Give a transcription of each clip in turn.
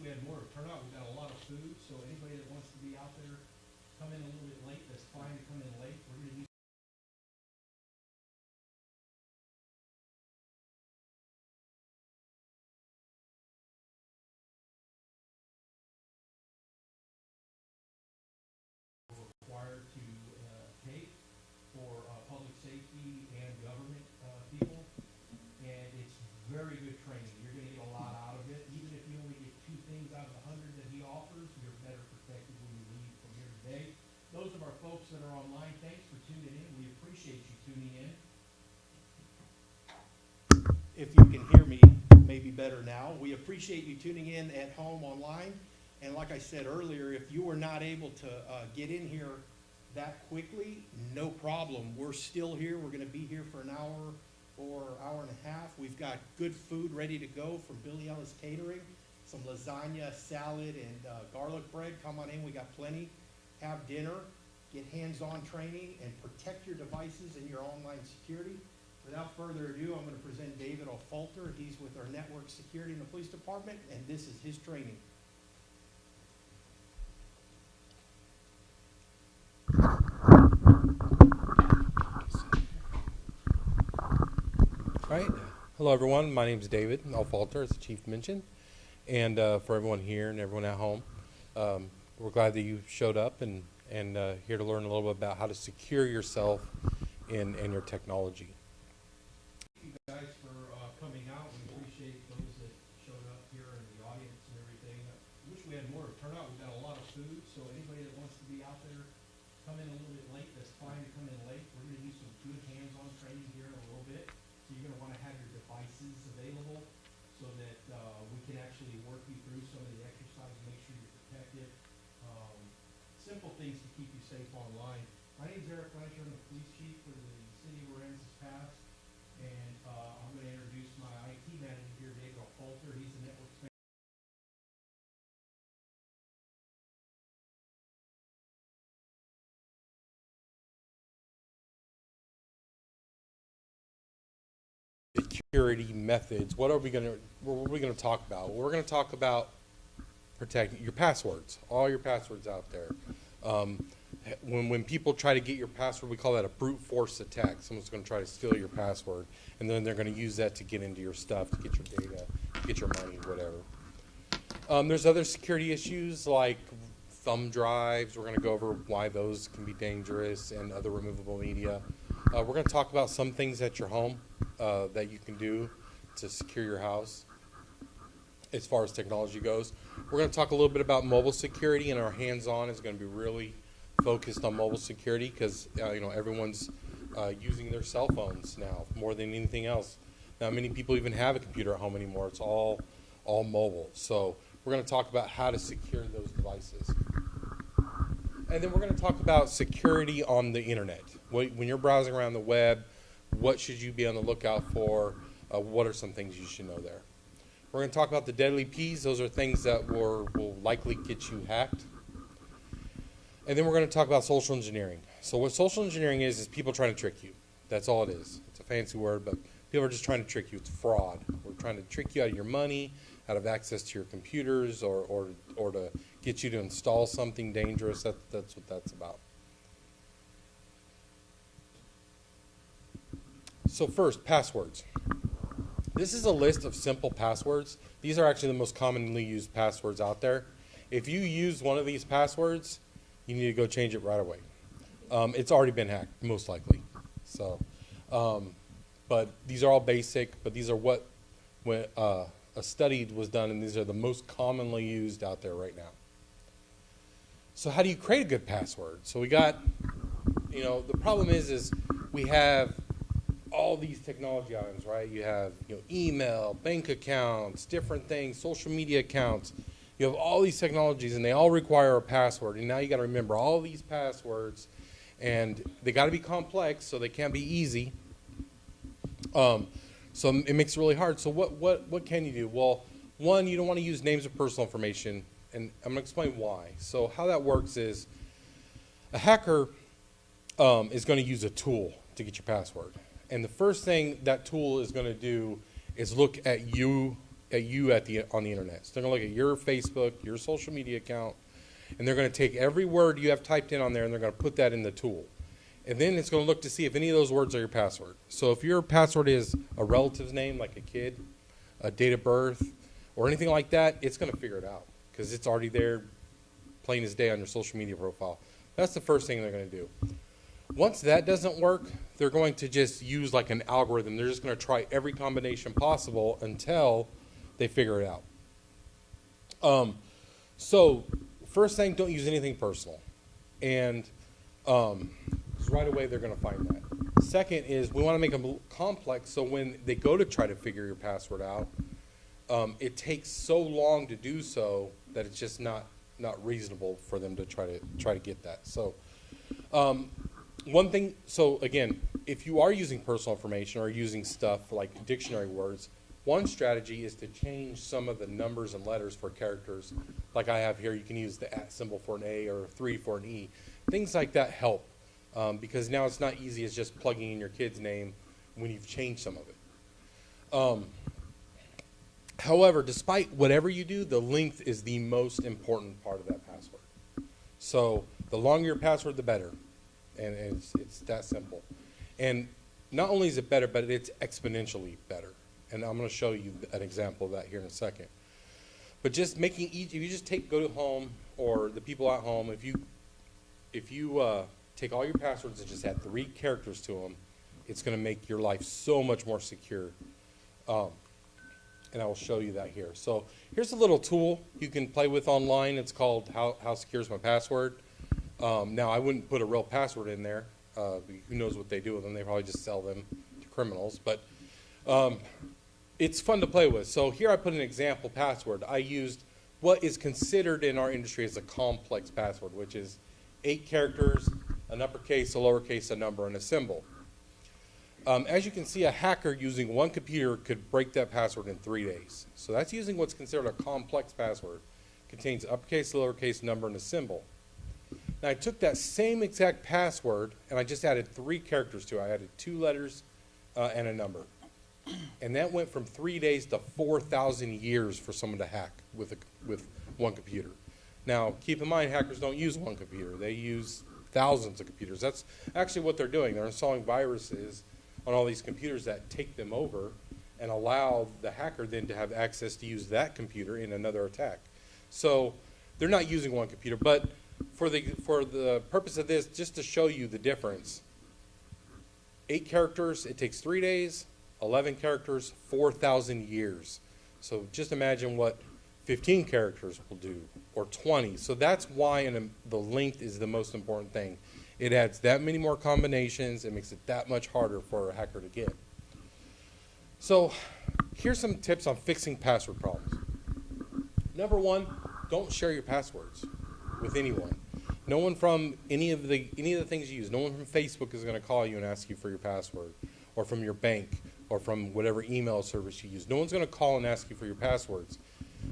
we had more turnout. We've got a lot of food, so anybody that wants to be out there, come in a little bit late, that's fine to come in late. We're going to use required to take for public safety and government people, and it's very good training. You're going to get a lot out of it. Even if you only get 2 things out of the 100 that he offers, you're better protected when you leave from here today. Those of our folks that are online, thanks for tuning in. We appreciate you tuning in. If you can hear me, maybe better now. We appreciate you tuning in at home online. And like I said earlier, if you were not able to get in here that quickly, no problem. We're still here. We're going to be here for an hour or hour and a half. We've got good food ready to go from Billy Ellis Catering. Some lasagna, salad, and garlic bread. Come on in. We got plenty. Have dinner. Get hands-on training and protect your devices and your online security. Without further ado, I'm going to present David O'Falter. He's with our network security in the police department, and this is his training. All right. Hello, everyone. My name is David O'Falter, as the chief mentioned. And for everyone here and everyone at home, we're glad that you showed up and here to learn a little bit about how to secure yourself in your technology. Thank you guys for coming out. We appreciate those that showed up here in the audience and everything. I wish we had more turnout. We've got a lot of food, so anybody that wants to be out there, come in a little bit late. That's fine to come in late. We're going to do some good hands-on training here in a little bit. So you're going to want to have your devices available so that we can actually work you through some of the exercises, make sure you're protected. Simple things to keep you safe online. My name is Eric Fletcher. I'm the police chief for the city of Aransas Pass. And I'm going to introduce my IT manager here, David O'Falter. He's the network security methods. What are we going to talk about? We're going to talk about protecting your passwords, all your passwords out there. When people try to get your password, we call that a brute force attack. Someone's going to try to steal your password, and then they're going to use that to get into your stuff, to get your data, to get your money, whatever. There's other security issues like thumb drives. We're going to go over why those can be dangerous and other removable media. We're going to talk about some things at your home that you can do to secure your house as far as technology goes. We're going to talk a little bit about mobile security, and our hands-on is going to be really focused on mobile security because everyone's using their cell phones now more than anything else. Not many people even have a computer at home anymore. It's all mobile. So we're going to talk about how to secure those devices. And then we're going to talk about security on the internet. When you're browsing around the web, what should you be on the lookout for? What are some things you should know there? We're going to talk about the deadly P's. Those are things that will likely get you hacked. And then we're going to talk about social engineering. So what social engineering is people trying to trick you. That's all it is. It's a fancy word, but people are just trying to trick you. It's fraud. We're trying to trick you out of your money, out of access to your computers, or to get you to install something dangerous. That's what that's about. So first, passwords. This is a list of simple passwords. These are actually the most commonly used passwords out there. If you use one of these passwords, you need to go change it right away. It's already been hacked, most likely. So, but these are all basic, but these are when a study was done, and these are the most commonly used out there right now. So how do you create a good password? So we got, the problem is we have all these technology items, right? You have email, bank accounts, different things, social media accounts. You have all these technologies, and they all require a password. And now you got to remember all these passwords, and they got to be complex, so they can't be easy. So it makes it really hard. So what can you do? Well, one, you don't want to use names of personal information, and I'm going to explain why. So how that works is a hacker is going to use a tool to get your password. And the first thing that tool is going to do is look at you at you on the internet. So they're going to look at your Facebook, your social media account, and they're going to take every word you have typed in on there, and they're going to put that in the tool. And then it's going to look to see if any of those words are your password. So if your password is a relative's name, like a kid, a date of birth, or anything like that, it's going to figure it out because it's already there plain as day on your social media profile. That's the first thing they're going to do. Once that doesn't work, they're going to just use like an algorithm. They're just going to try every combination possible until they figure it out. So first thing, don't use anything personal. And right away they're going to find that. Second is we want to make them complex so when they go to try to figure your password out, it takes so long to do so that it's just not reasonable for them to try to get that. So one thing, so again, if you are using personal information or using stuff like dictionary words, one strategy is to change some of the numbers and letters for characters. Like I have here, you can use the @ symbol for an A or a 3 for an E. Things like that help because now it's not easy as just plugging in your kid's name when you've changed some of it. However, despite whatever you do, the length is the most important part of that password. So the longer your password, the better. And it's that simple. And not only is it better, but it's exponentially better. And I'm going to show you an example of that here in a second. But just making each, if you just go to home or the people at home, if you take all your passwords and just add 3 characters to them, it's going to make your life so much more secure. And I will show you that here. So here's a little tool you can play with online. It's called How Secure is My Password. Now, I wouldn't put a real password in there. Who knows what they do with them? They probably just sell them to criminals. But it's fun to play with. So here I put an example password. I used what is considered in our industry as a complex password, which is 8 characters, an uppercase, a lowercase, a number, and a symbol. As you can see, a hacker using one computer could break that password in 3 days. So that's using what's considered a complex password. It contains uppercase, lowercase, number, and a symbol. Now I took that same exact password and I just added 3 characters to it. I added 2 letters and a number. And that went from 3 days to 4,000 years for someone to hack with one computer. Now, keep in mind, hackers don't use one computer. They use thousands of computers. That's actually what they're doing. They're installing viruses on all these computers that take them over and allow the hacker then to have access to use that computer in another attack. So they're not using one computer. But for the purpose of this, just to show you the difference, 8 characters, it takes 3 days. 11 characters, 4,000 years. So just imagine what 15 characters will do, or 20. So that's why the length is the most important thing. It adds that many more combinations. It makes it that much harder for a hacker to get. So here's some tips on fixing password problems. Number 1, don't share your passwords with anyone. No one from any of the things you use, no one from Facebook is going to call you and ask you for your password, or from your bank, or from whatever email service you use. No one's going to call and ask you for your passwords.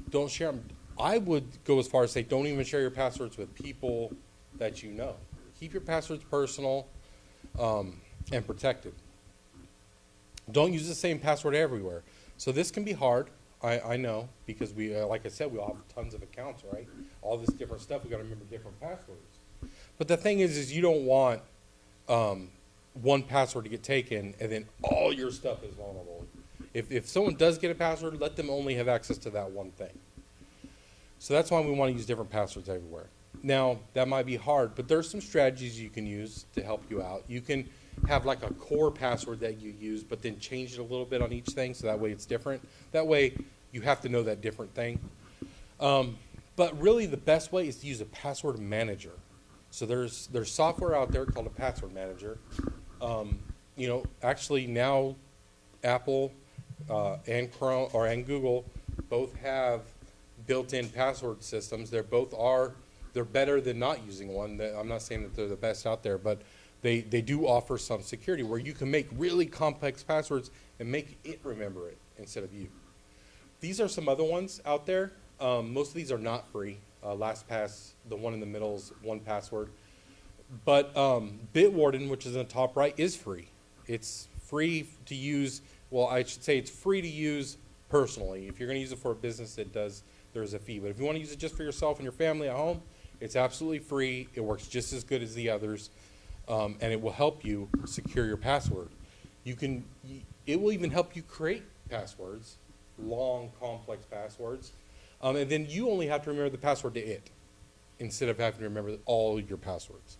Don't share them. I would go as far as say don't even share your passwords with people that you know. Keep your passwords personal and protected. Don't use the same password everywhere. So this can be hard, I know, because we, like I said, we all have tons of accounts, right? All this different stuff, we got to remember different passwords. But the thing is you don't want one password to get taken and then all your stuff is vulnerable. If someone does get a password, let them only have access to that one thing. So that's why we want to use different passwords everywhere. Now, that might be hard, but there's some strategies you can use to help you out. You can have like a core password that you use, but then change it a little bit on each thing, so that way it's different. That way you have to know that different thing. But really the best way is to use a password manager. So there's software out there called a password manager. Actually now Apple and Chrome and Google both have built-in password systems. They're better than not using one. I'm not saying that they're the best out there, but they do offer some security where you can make really complex passwords and make it remember it instead of you. These are some other ones out there. Most of these are not free. LastPass, the one in the middle is 1Password. But Bitwarden, which is in the top right, is free. It's free to use. Well, I should say it's free to use personally. If you're going to use it for a business, there's a fee. But if you want to use it just for yourself and your family at home, it's absolutely free. It works just as good as the others, and it will help you secure your password. It will even help you create passwords, long, complex passwords, and then you only have to remember the password to it, instead of having to remember all your passwords.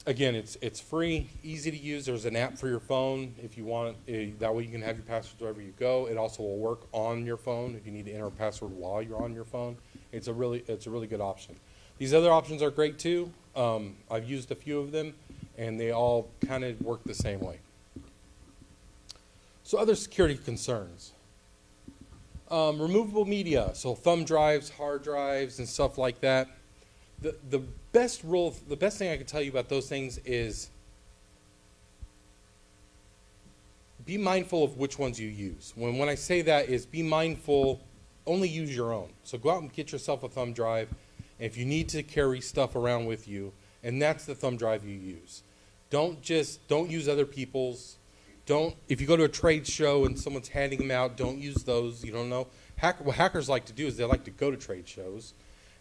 Again, it's free, easy to use. There's an app for your phone if you want it. That way you can have your passwords wherever you go. It also will work on your phone if you need to enter a password while you're on your phone. It's a really good option. These other options are great too. I've used a few of them, and they all kind of work the same way. So other security concerns. Removable media, so thumb drives, hard drives, and stuff like that. The best thing I can tell you about those things is be mindful of which ones you use. When I say that is be mindful, only use your own. So go out and get yourself a thumb drive, and if you need to carry stuff around with you, and that's the thumb drive you use. Don't use other people's. If you go to a trade show and someone's handing them out, don't use those. You don't know. What hackers like to do is they like to go to trade shows,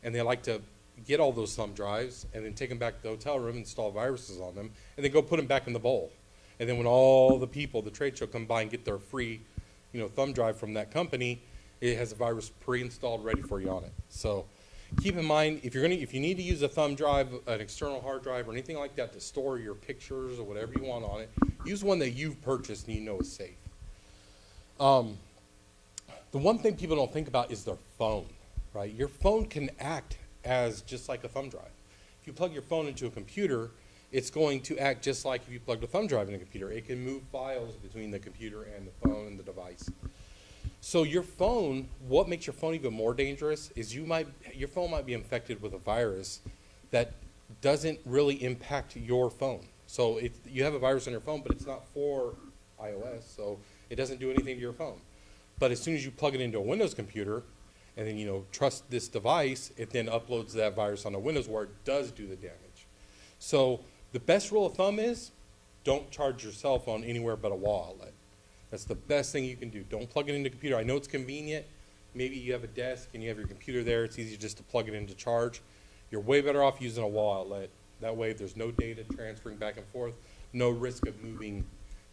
and they like to get all those thumb drives and then take them back to the hotel room, install viruses on them, and then go put them back in the bowl. And then when all the people, the trade show, come by and get their free, thumb drive from that company, it has a virus pre-installed ready for you on it. So keep in mind, if you need to use a thumb drive, an external hard drive, or anything like that to store your pictures or whatever you want on it, use one that you've purchased and you know is safe. The one thing people don't think about is their phone, right? Your phone can act as just like a thumb drive. If you plug your phone into a computer, it's going to act just like if you plugged a thumb drive in a computer. It can move files between the computer and the phone and the device. So your phone, what makes your phone even more dangerous is your phone might be infected with a virus that doesn't really impact your phone. So you have a virus on your phone, but it's not for iOS, so it doesn't do anything to your phone. But as soon as you plug it into a Windows computer, and then trust this device, it then uploads that virus on a Windows where it does do the damage. So the best rule of thumb is don't charge your cell phone anywhere but a wall outlet. That's the best thing you can do. Don't plug it into a computer. I know it's convenient. Maybe you have a desk and you have your computer there. It's easy just to plug it into charge. You're way better off using a wall outlet. That way there's no data transferring back and forth, no risk of moving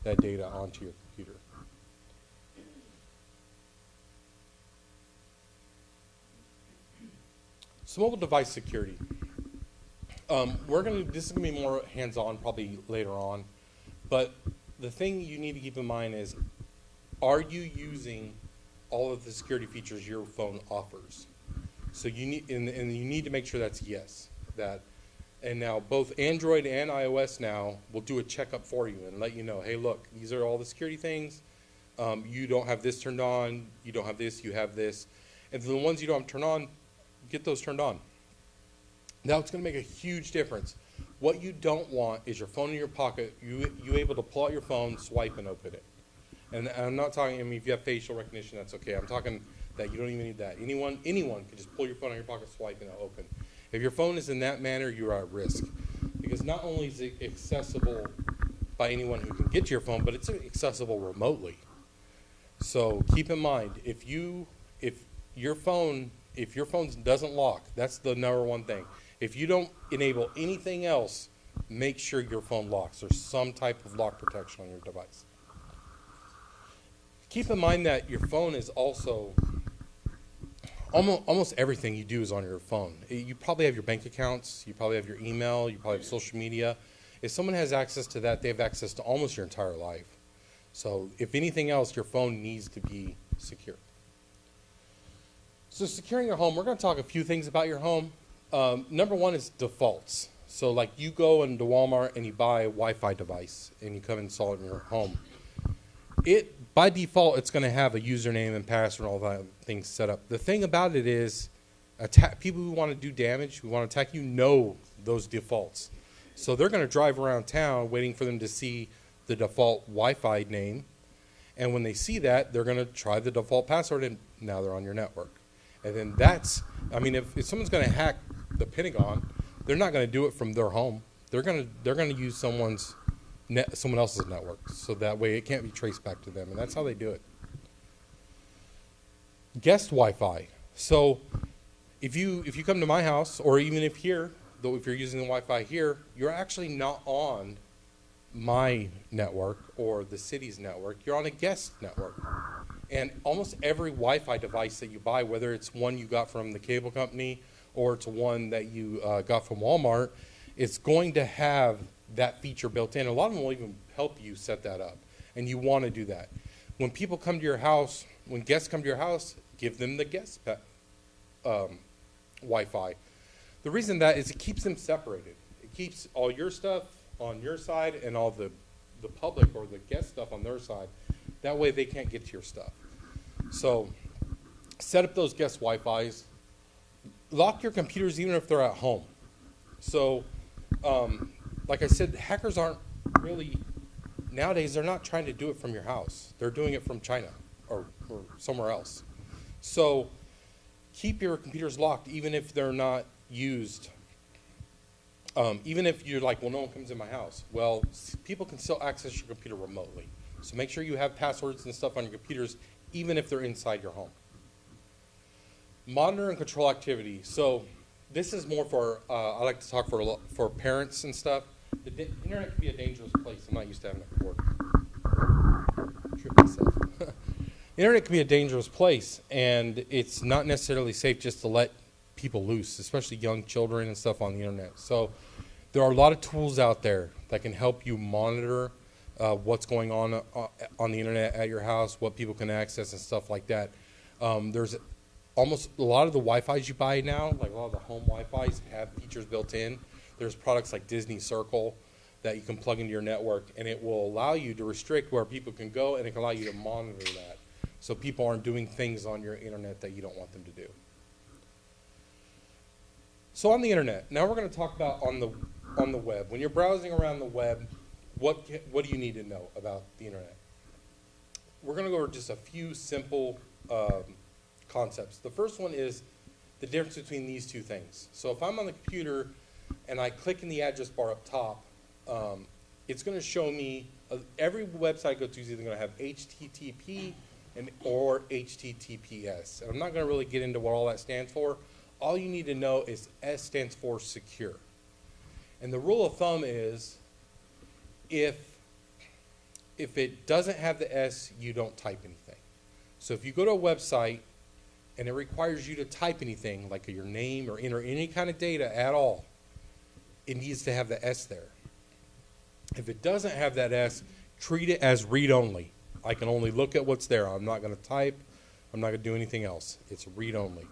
that data onto your computer. So mobile device security. This is going to be more hands-on probably later on, but the thing you need to keep in mind is, are you using all of the security features your phone offers? So you need, and you need to make sure that's yes. And now both Android and iOS now will do a checkup for you and let you know, hey, look, these are all the security things. You don't have this turned on. You don't have this. You have this. And the ones you don't turn on, get those turned on. Now it's going to make a huge difference. What you don't want is your phone in your pocket, you able to pull out your phone, swipe, and open it. And I'm not talking, if you have facial recognition, that's okay. I'm talking that you don't even need that. Anyone can just pull your phone out of your pocket, swipe, and it'll open. If your phone is in that manner, you are at risk. Because not only is it accessible by anyone who can get to your phone, but it's accessible remotely. So keep in mind, if your phone doesn't lock, that's the number one thing. If you don't enable anything else, make sure your phone locks. There's some type of lock protection on your device. Keep in mind that your phone is also, almost everything you do is on your phone. You probably have your bank accounts, you probably have your email, you probably have social media. If someone has access to that, they have access to almost your entire life. So if anything else, your phone needs to be secure. So securing your home, we're going to talk a few things about your home. Number one is defaults. So like you go into Walmart and you buy a Wi-Fi device and you come install it in your home. By default, it's going to have a username and password and all that things set up. The thing about it is people who want to do damage, who want to attack you, know those defaults. So they're going to drive around town waiting for them to see the default Wi-Fi name. And when they see that, they're going to try the default password, and now they're on your network. And then if someone's going to hack the Pentagon, they're not going to do it from their home. They're going to use someone else's network, so that way it can't be traced back to them, and that's how they do it. guest Wi-Fi. So if you come to my house, or even if here, though if you're using the Wi-Fi here, you're actually not on my network or the city's network. You're on a guest network. And almost every Wi-Fi device that you buy, whether it's one you got from the cable company or it's one that you got from Walmart, it's going to have that feature built in. A lot of them will even help you set that up, and you want to do that. When people come to your house, when guests come to your house, give them the guest Wi-Fi. The reason that is it keeps them separated. It keeps all your stuff on your side and all the public or the guest stuff on their side. That way they can't get to your stuff. So set up those guest Wi-Fis. Lock your computers even if they're at home. So like I said, hackers aren't really, nowadays they're not trying to do it from your house. They're doing it from China or somewhere else. So keep your computers locked even if they're not used. Even if you're like, well, no one comes in my house. Well, people can still access your computer remotely. So make sure you have passwords and stuff on your computers, even if they're inside your home. Monitor and control activity. So this is more for, I like to talk for parents and stuff. The internet can be a dangerous place. I'm not used to having a cord. Trip myself. Internet can be a dangerous place, and it's not necessarily safe just to let people loose, especially young children and stuff on the internet. So there are a lot of tools out there that can help you monitor what's going on the internet at your house, what people can access and stuff like that. There's almost a lot of the Wi-Fis you buy now, like a lot of the home Wi-Fis have features built in. There's products like Disney Circle that you can plug into your network, and it will allow you to restrict where people can go, and it can allow you to monitor that so people aren't doing things on your internet that you don't want them to do. So on the internet, now we're going to talk about on the web. When you're browsing around the web, what do you need to know about the internet? We're going to go over just a few simple concepts. The first one is the difference between these two things. So if I'm on the computer and I click in the address bar up top, it's going to show me every website I go to is either going to have HTTP or HTTPS. And I'm not going to really get into what all that stands for. All you need to know is S stands for secure. And the rule of thumb is if it doesn't have the S, you don't type anything. So if you go to a website and it requires you to type anything, like your name or enter any kind of data at all, it needs to have the S there. If it doesn't have that S, treat it as read-only. I can only look at what's there. I'm not going to type. I'm not going to do anything else. It's read-only.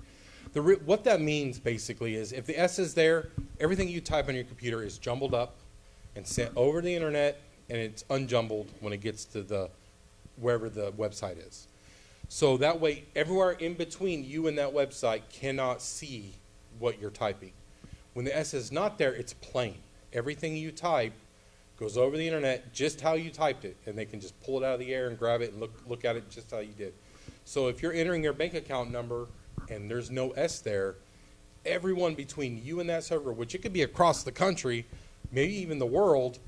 What that means basically is if the S is there, everything you type on your computer is jumbled up and sent over the internet, and it's unjumbled when it gets to wherever the website is. So that way, everywhere in between you and that website cannot see what you're typing. When the S is not there, it's plain. Everything you type goes over the internet just how you typed it, and they can just pull it out of the air and grab it and look at it just how you did. So if you're entering your bank account number and there's no S there, everyone between you and that server, which it could be across the country, maybe even the world,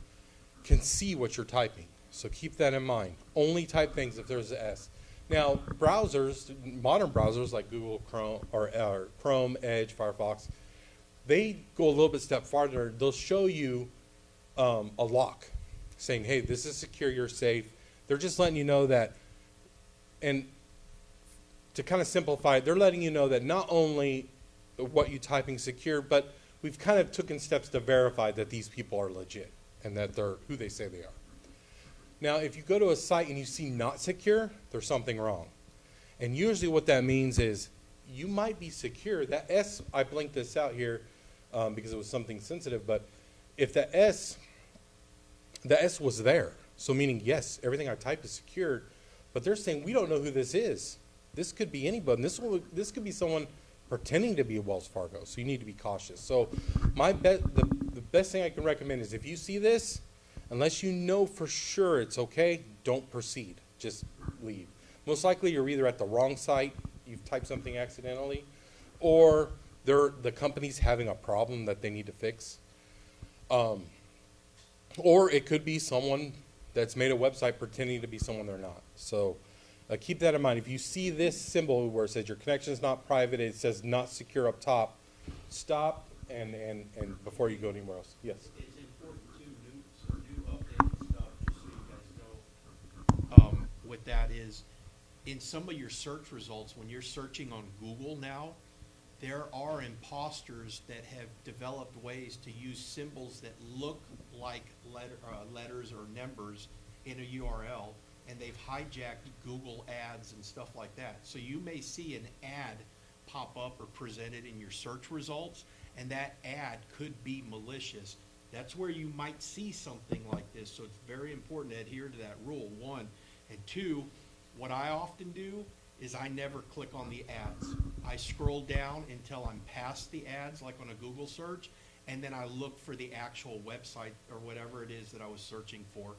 can see what you're typing. So keep that in mind. Only type things if there's an S. Now, browsers, modern browsers like Google Chrome or Chrome, Edge, Firefox, they go a little bit step farther. They'll show you a lock saying, hey, this is secure, you're safe. They're just letting you know that, and to kind of simplify it, they're letting you know that not only what you're typing is secure, but we've kind of taken steps to verify that these people are legit and that they're who they say they are. Now, if you go to a site and you see not secure, there's something wrong. And usually what that means is you might be secure. That S, I blinked this out here because it was something sensitive, but if the S was there, so meaning, yes, everything I typed is secured, but they're saying we don't know who this is. This could be anybody. This could be someone pretending to be a Wells Fargo, so you need to be cautious. So the best thing I can recommend is if you see this, unless you know for sure it's okay, don't proceed. Just leave. Most likely you're either at the wrong site, you've typed something accidentally, or the company's having a problem that they need to fix. Or it could be someone that's made a website pretending to be someone they're not. So Keep that in mind. If you see this symbol where it says your connection is not private, it says not secure up top, stop and before you go anywhere else. Yes. It's important too, new updated stuff, just so you guys know. With that is, in some of your search results, when you're searching on Google now, there are imposters that have developed ways to use symbols that look like letters or numbers in a URL, and they've hijacked Google ads and stuff like that. So you may see an ad pop up or presented in your search results, and that ad could be malicious. That's where you might see something like this. So it's very important to adhere to that rule, one. And two, what I often do is I never click on the ads. I scroll down until I'm past the ads, like on a Google search, and then I look for the actual website or whatever it is that I was searching for,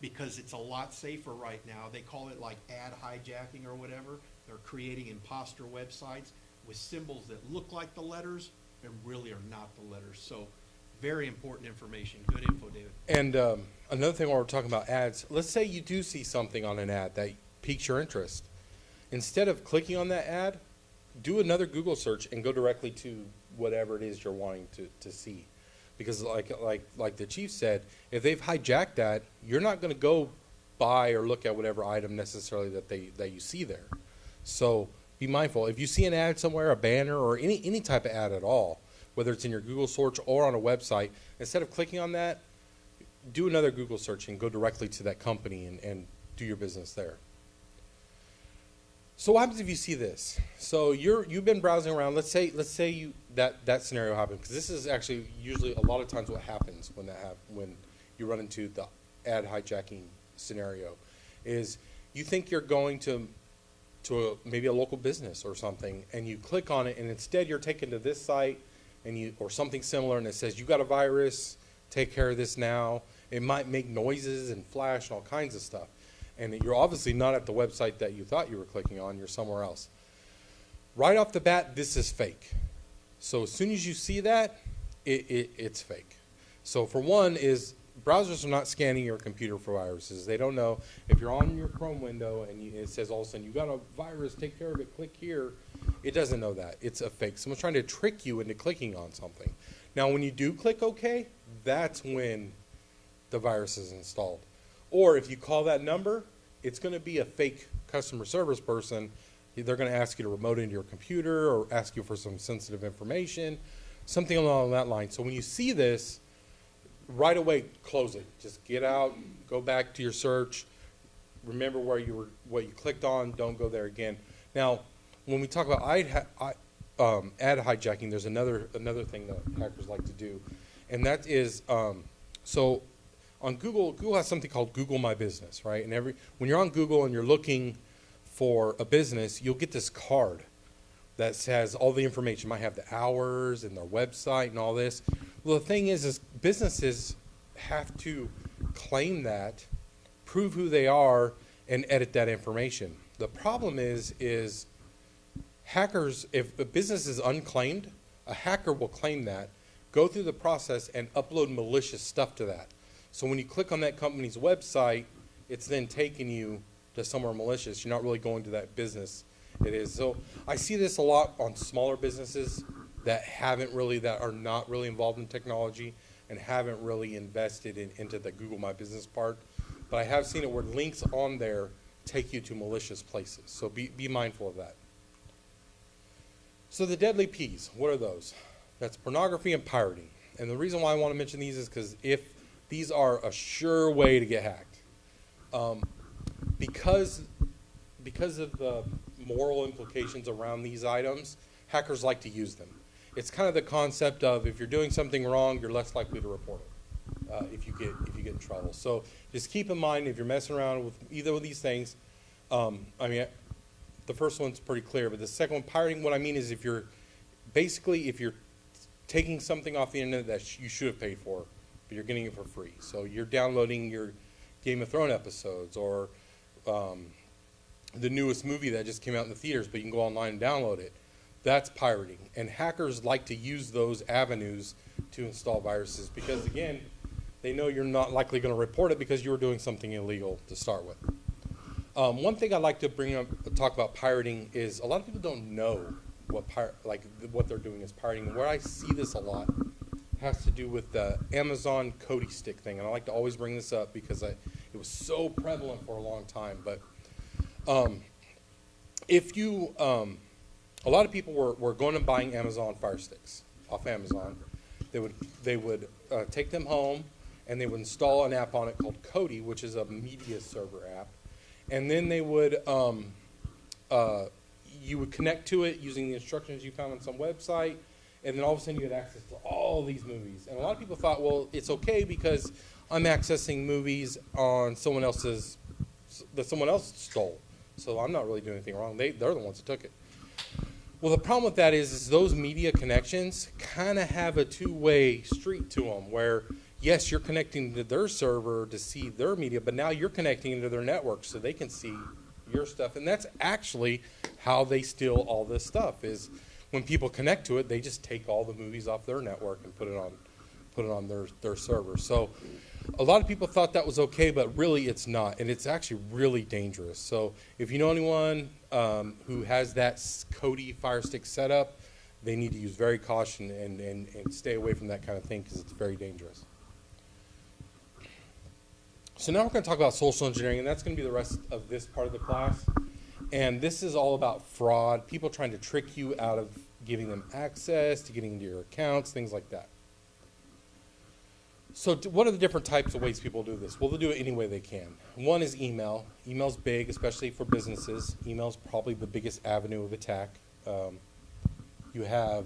because it's a lot safer right now. They call it like ad hijacking or whatever. They're creating imposter websites with symbols that look like the letters and really are not the letters. So very important information. Good info, David. And another thing while we're talking about ads, let's say you do see something on an ad that piques your interest. Instead of clicking on that ad, do another Google search and go directly to whatever it is you're wanting to see. Because like the chief said, if they've hijacked that, you're not going to go buy or look at whatever item necessarily that you see there. So be mindful. If you see an ad somewhere, a banner, or any type of ad at all, whether it's in your Google search or on a website, instead of clicking on that, do another Google search and go directly to that company and do your business there. So what happens if you see this? So you've been browsing around. Let's say that scenario happened, because this is actually usually a lot of times what happens when you run into the ad hijacking scenario, is you think you're going to maybe a local business or something, and you click on it, and instead you're taken to this site or something similar, and it says you got a virus, take care of this now. It might make noises and flash and all kinds of stuff. And you're obviously not at the website that you thought you were clicking on, you're somewhere else. Right off the bat, this is fake. So as soon as you see that, it's fake. So for one is, browsers are not scanning your computer for viruses. They don't know if you're on your Chrome window and it says all of a sudden, you got a virus, take care of it, click here. It doesn't know that. It's a fake. Someone's trying to trick you into clicking on something. Now when you do click OK, that's when the virus is installed. Or if you call that number, it's going to be a fake customer service person. They're going to ask you to remote into your computer or ask you for some sensitive information, something along that line. So when you see this, right away, close it. Just get out, go back to your search, remember what you clicked on, don't go there again. Now, when we talk about ad hijacking, there's another thing that hackers like to do, and that is so. On Google has something called Google My Business, right? And when you're on Google and you're looking for a business, you'll get this card that says all the information. It might have the hours and their website and all this. Well, the thing is businesses have to claim that, prove who they are, and edit that information. The problem is hackers, if a business is unclaimed, a hacker will claim that, go through the process, and upload malicious stuff to that. So when you click on that company's website, it's then taking you to somewhere malicious. You're not really going to that business it is. So I see this a lot on smaller businesses that are not really involved in technology and haven't really invested into the Google My Business part. But I have seen it where links on there take you to malicious places. So be mindful of that. So the deadly P's, what are those? That's pornography and pirating. And the reason why I want to mention these is because these are a sure way to get hacked. Because of the moral implications around these items, hackers like to use them. It's kind of the concept of, if you're doing something wrong, you're less likely to report it if you get in trouble. So just keep in mind, if you're messing around with either of these things, the first one's pretty clear, but the second one, pirating, what I mean is if you're taking something off the internet that you should have paid for, but you're getting it for free. So you're downloading your Game of Thrones episodes or the newest movie that just came out in the theaters, but you can go online and download it. That's pirating. And hackers like to use those avenues to install viruses because, again, they know you're not likely going to report it because you were doing something illegal to start with. One thing I'd like to bring up, talk about pirating is a lot of people don't know what what they're doing is pirating. And where I see this a lot has to do with the Amazon Cody stick thing, and I like to always bring this up because it was so prevalent for a long time. But if you, a lot of people were going and buying Amazon Fire Sticks off Amazon. They would take them home, and they would install an app on it called Cody, which is a media server app. And then they would, you would connect to it using the instructions you found on some website, and then all of a sudden you had access to all these movies. And a lot of people thought, well, it's okay because I'm accessing movies on someone else's, that someone else stole. So I'm not really doing anything wrong. They're the ones that took it. Well, the problem with that is those media connections kind of have a two-way street to them where, yes, you're connecting to their server to see their media, but now you're connecting into their network so they can see your stuff. And that's actually how they steal all this stuff is when people connect to it, they just take all the movies off their network and put it on their server. So a lot of people thought that was okay, but really it's not, and it's actually really dangerous. So if you know anyone who has that Cody Fire Stick set up, they need to use very caution and stay away from that kind of thing because it's very dangerous. So now we're going to talk about social engineering, and that's going to be the rest of this part of the class. And this is all about fraud, people trying to trick you out of giving them access to getting into your accounts, things like that. So what are the different types of ways people do this? Well, they'll do it any way they can. One is email. Email's big, especially for businesses. Email's probably the biggest avenue of attack. You have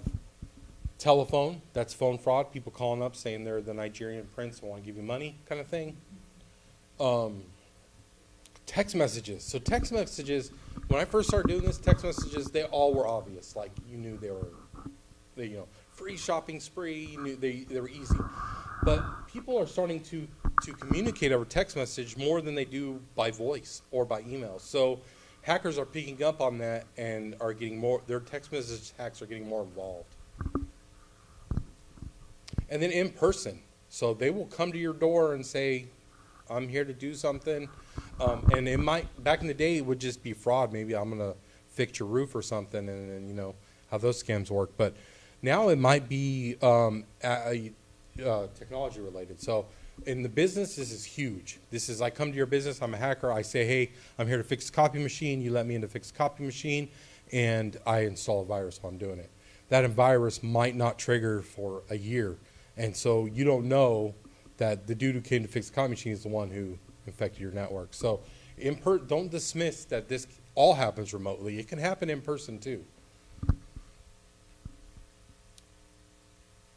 telephone. That's phone fraud. People calling up saying they're the Nigerian prince and want to give you money kind of thing. Text messages. So text messages, when I first started doing this, text messages, they all were obvious. Like you knew they were, free shopping spree. You knew they were easy. But people are starting to communicate over text message more than they do by voice or by email. So hackers are picking up on that and are getting more, their text message hacks are getting more involved. And then in person. So they will come to your door and say, I'm here to do something. And it might, back in the day, it would just be fraud. Maybe I'm going to fix your roof or something and how those scams work. But now it might be technology related. So in the business, this is huge. This is, I come to your business, I'm a hacker, I say, hey, I'm here to fix a copy machine. You let me in to fix a copy machine, and I install a virus while I'm doing it. That virus might not trigger for a year. And so you don't know that the dude who came to fix the copy machine is the one who infected your network. So don't dismiss that this all happens remotely. It can happen in person too.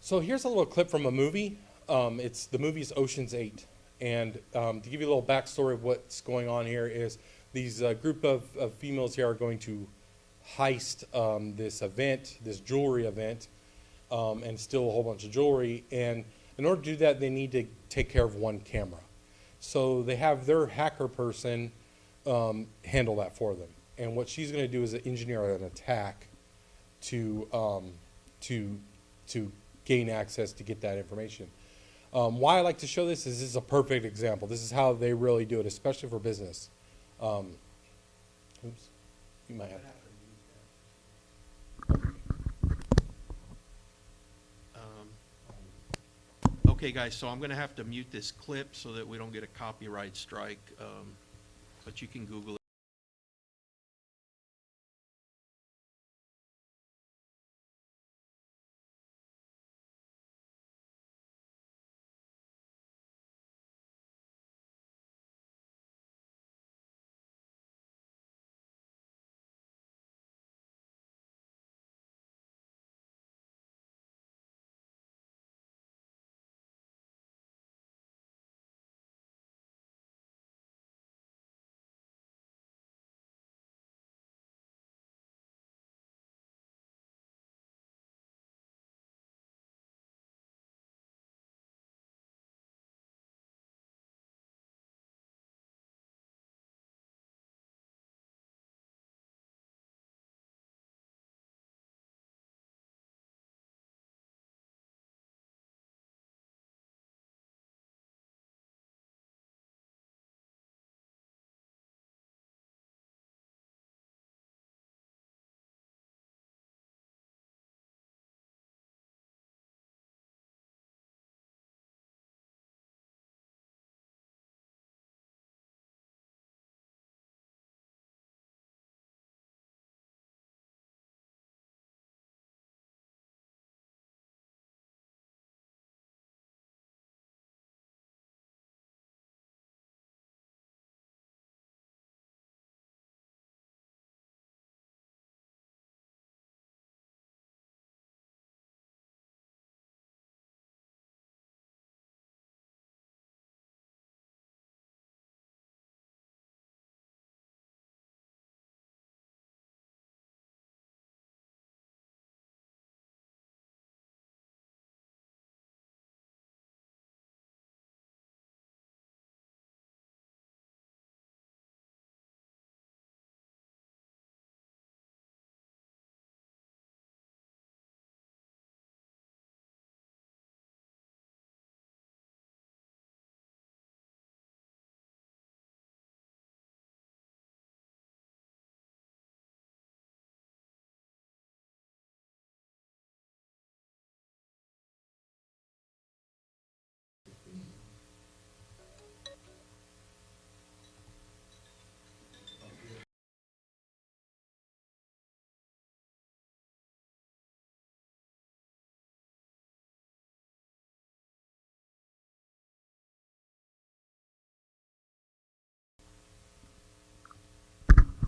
So here's a little clip from a movie. The movie is Ocean's 8. And to give you a little backstory of what's going on here is these group of females here are going to heist this event, this jewelry event, and steal a whole bunch of jewelry. And in order to do that, they need to take care of one camera. So they have their hacker person handle that for them. And what she's going to do is engineer an attack to gain access to get that information. Why I like to show this is a perfect example. This is how they really do it, especially for business. Oops, you might have. Okay, guys, so I'm going to have to mute this clip so that we don't get a copyright strike, but you can Google it.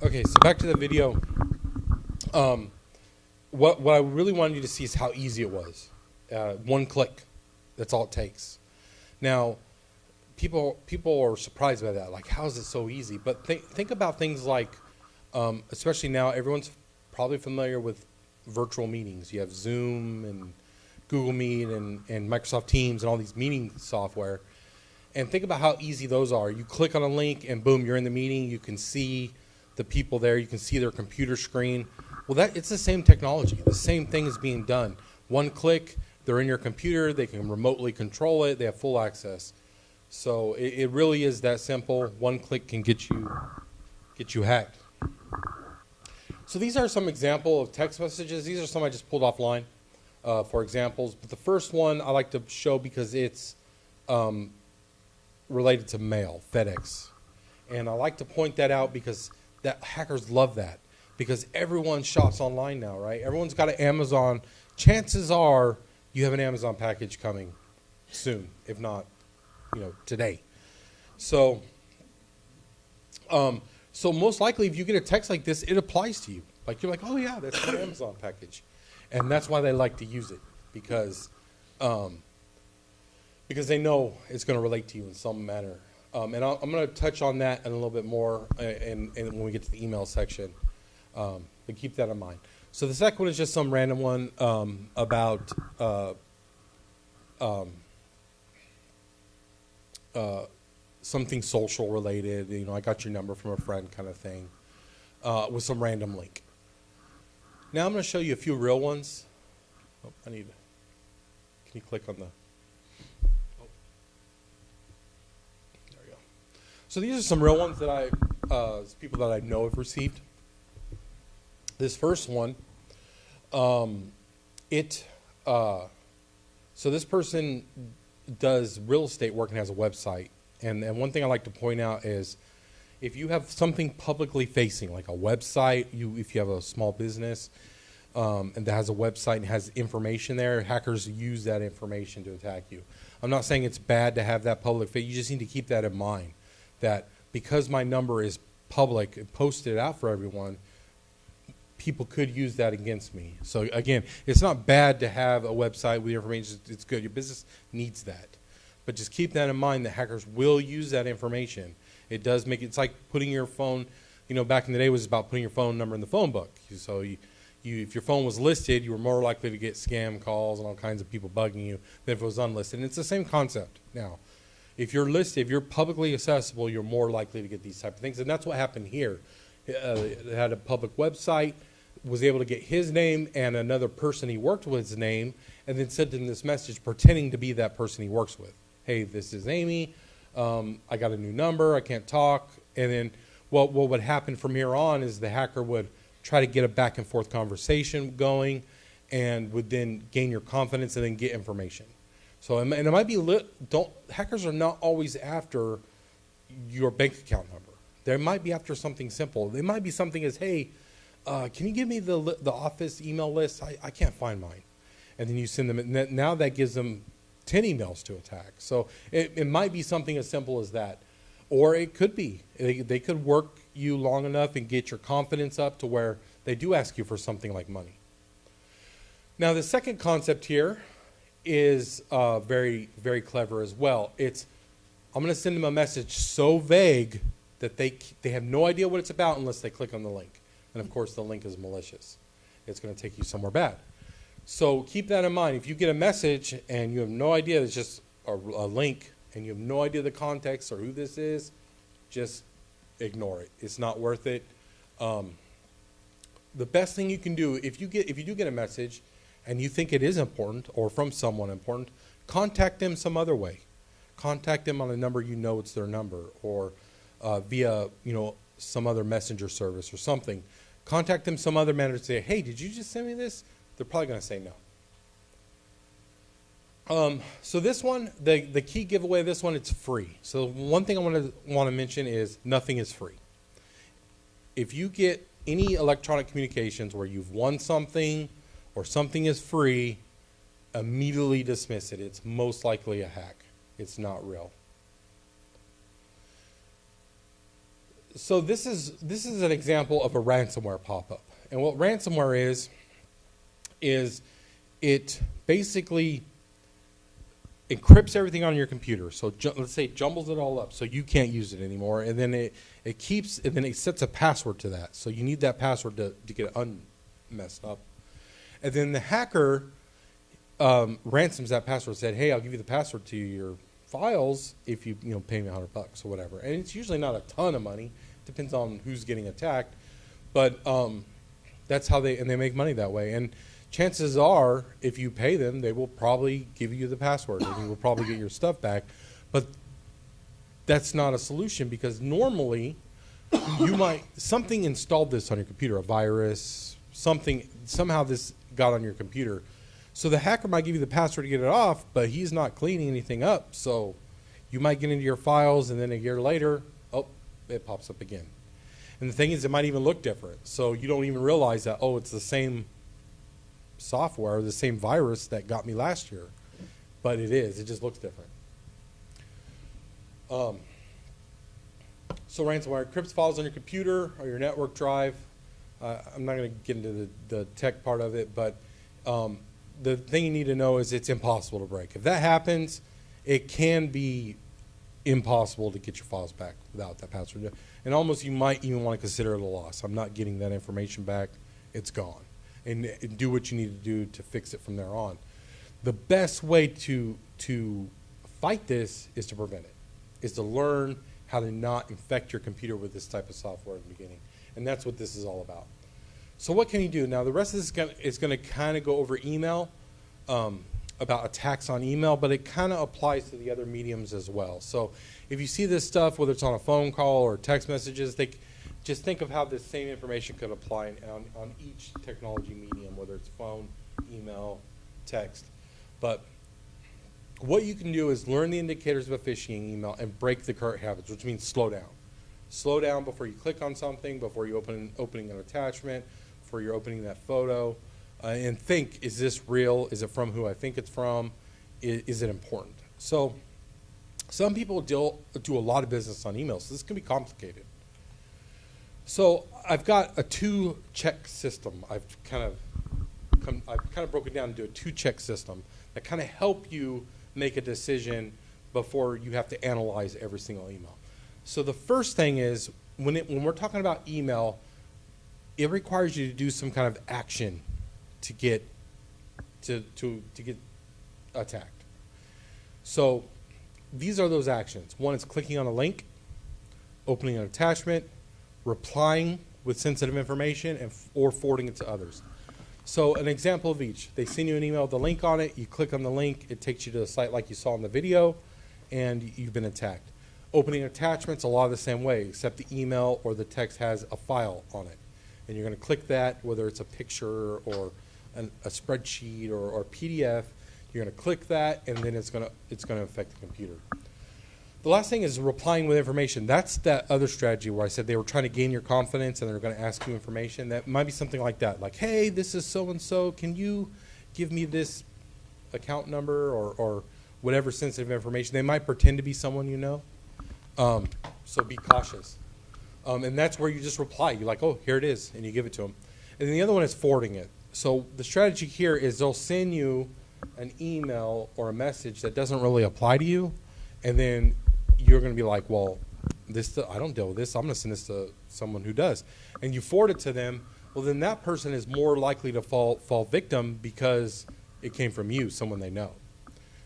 Okay, so back to the video. What I really wanted you to see is how easy it was. One click. That's all it takes. Now, people are surprised by that. Like, how is it so easy? But think about things like, especially now, everyone's probably familiar with virtual meetings. You have Zoom and Google Meet and Microsoft Teams and all these meeting software. And think about how easy those are. You click on a link and boom, you're in the meeting. You can see the people there. You can see their computer screen. Well, it's the same technology. The same thing is being done. One click, they're in your computer. They can remotely control it. They have full access. So it really is that simple. One click can get you hacked. So these are some example of text messages. These are some I just pulled offline for examples. But the first one I like to show because it's related to mail, FedEx. And I like to point that out because hackers love that. Because everyone shops online now, right? Everyone's got an Amazon. Chances are you have an Amazon package coming soon, if not, today. So most likely if you get a text like this, it applies to you. Like, you're like, oh yeah, that's my Amazon package. And that's why they like to use it, because they know it's going to relate to you in some manner. And I'm going to touch on that in a little bit more and when we get to the email section. But keep that in mind. So the second one is just some random one about something social related. I got your number from a friend kind of thing with some random link. Now I'm going to show you a few real ones. Oh, can you click on the... Oh. There we go. So these are some real ones that people that I know have received. This first one, so this person does real estate work and has a website. And one thing I like to point out is if you have something publicly facing, like a website, if you have a small business and that has a website and has information there, hackers use that information to attack you. I'm not saying it's bad to have that public face. You just need to keep that in mind, that because my number is public and posted out for everyone, people could use that against me. So again, it's not bad to have a website with your information. It's good. Your business needs that. But just keep that in mind that hackers will use that information. It does make it's like putting your phone, back in the day it was about putting your phone number in the phone book. So if your phone was listed, you were more likely to get scam calls and all kinds of people bugging you than if it was unlisted. And it's the same concept now. If you're listed, if you're publicly accessible, you're more likely to get these type of things. And that's what happened here. It had a public website, was able to get his name and another person he worked with his name, and then sent him this message pretending to be that person he works with. Hey, this is Amy. I got a new number. I can't talk. And then what would happen from here on is the hacker would try to get a back and forth conversation going and would then gain your confidence and then get information. So, and it might be, hackers are not always after your bank account number. They might be after something simple. They might be something as, hey, can you give me the office email list? I can't find mine. And then you send them, and now that gives them 10 emails to attack. So it might be something as simple as that. Or it could be, they could work you long enough and get your confidence up to where they do ask you for something like money. Now the second concept here is very, very clever as well. I'm going to send them a message so vague that they have no idea what it's about unless they click on the link. And of course the link is malicious. It's going to take you somewhere bad. So keep that in mind. If you get a message and you have no idea, it's just a link, and you have no idea the context or who this is, just ignore it. It's not worth it. The best thing you can do, if you do get a message and you think it is important or from someone important, contact them some other way. Contact them on a number it's their number, or via some other messenger service or something. Contact them some other manner to say, hey, did you just send me this? They're probably going to say no. So this one, the key giveaway of this one, it's free. So one thing I want to mention is nothing is free. If you get any electronic communications where you've won something or something is free, immediately dismiss it. It's most likely a hack. It's not real. So this is an example of a ransomware pop-up. And what ransomware is it basically encrypts everything on your computer. So let's say it jumbles it all up so you can't use it anymore. And then it sets a password to that. So you need that password to get it unmessed up. And then the hacker ransoms that password, said, hey, I'll give you the password to your files if you pay me $100 or whatever. And it's usually not a ton of money. Depends on who's getting attacked. But that's how they make money that way. And chances are, if you pay them, they will probably give you the password and you will probably get your stuff back. But that's not a solution, because normally something installed this on your computer, a virus, somehow this got on your computer. So the hacker might give you the password to get it off, but he's not cleaning anything up. So you might get into your files, and then a year later, oh, it pops up again. And the thing is, it might even look different. So you don't even realize that, oh, it's the same software, the same virus that got me last year. But it is. It just looks different. So ransomware encrypts files on your computer or your network drive. I'm not going to get into the tech part of it, but the thing you need to know is it's impossible to break. If that happens, it can be impossible to get your files back without that password. And almost you might even want to consider it a loss. I'm not getting that information back. It's gone. And do what you need to do to fix it from there on. The best way to fight this is to prevent it, is to learn how to not infect your computer with this type of software in the beginning. And that's what this is all about. So what can you do? Now, the rest of this is going to kind of go over email, about attacks on email, but it kind of applies to the other mediums as well. So if you see this stuff, whether it's on a phone call or text messages, just think of how this same information could apply on each technology medium, whether it's phone, email, text. But what you can do is learn the indicators of a phishing email and break the current habits, which means slow down. Slow down before you click on something, before you opening an attachment, before you're opening that photo, and think, is this real? Is it from who I think it's from? Is it important? So some people do a lot of business on email, so this can be complicated. So I've got a 2-check system. I've kind of broken down into a 2-check system that kind of help you make a decision before you have to analyze every single email. So the first thing is, when we're talking about email, it requires you to do some kind of action to get attacked. So these are those actions. One is clicking on a link, opening an attachment, replying with sensitive information, or forwarding it to others. So an example of each. They send you an email with a link on it. You click on the link. It takes you to a site like you saw in the video, and you've been attacked. Opening attachments, a lot of the same way, except the email or the text has a file on it. And you're going to click that, whether it's a picture or a spreadsheet or PDF. You're going to click that, and then it's going to affect the computer. The last thing is replying with information. That's that other strategy where I said they were trying to gain your confidence and they're going to ask you information. That might be something like that, like, hey, this is so-and-so. Can you give me this account number or whatever sensitive information? They might pretend to be someone you know. So be cautious. And that's where you just reply. You're like, oh, here it is, and you give it to them. And then the other one is forwarding it. So the strategy here is they'll send you an email or a message that doesn't really apply to you, and then you're going to be like, well, I don't deal with this. I'm going to send this to someone who does. And you forward it to them. Well, then that person is more likely to fall victim because it came from you, someone they know.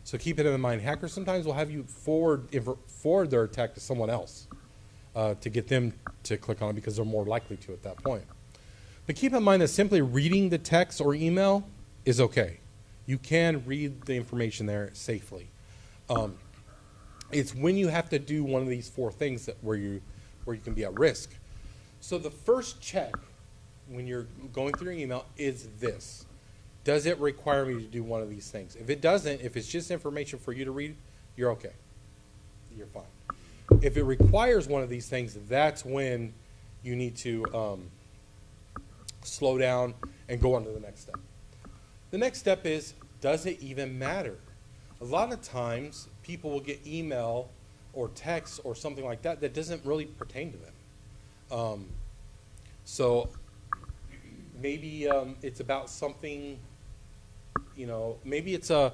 So keep it in mind. Hackers sometimes will have you forward their attack to someone else to get them to click on it because they're more likely to at that point. But keep in mind that simply reading the text or email is okay. You can read the information there safely. It's when you have to do one of these 4 things where you can be at risk. So the first check when you're going through your email is this. Does it require me to do one of these things? If it doesn't, if it's just information for you to read, you're okay. You're fine. If it requires one of these things, that's when you need to slow down and go on to the next step. The next step is, does it even matter? A lot of times, people will get email or text or something like that that doesn't really pertain to them. So maybe it's about something, maybe it's a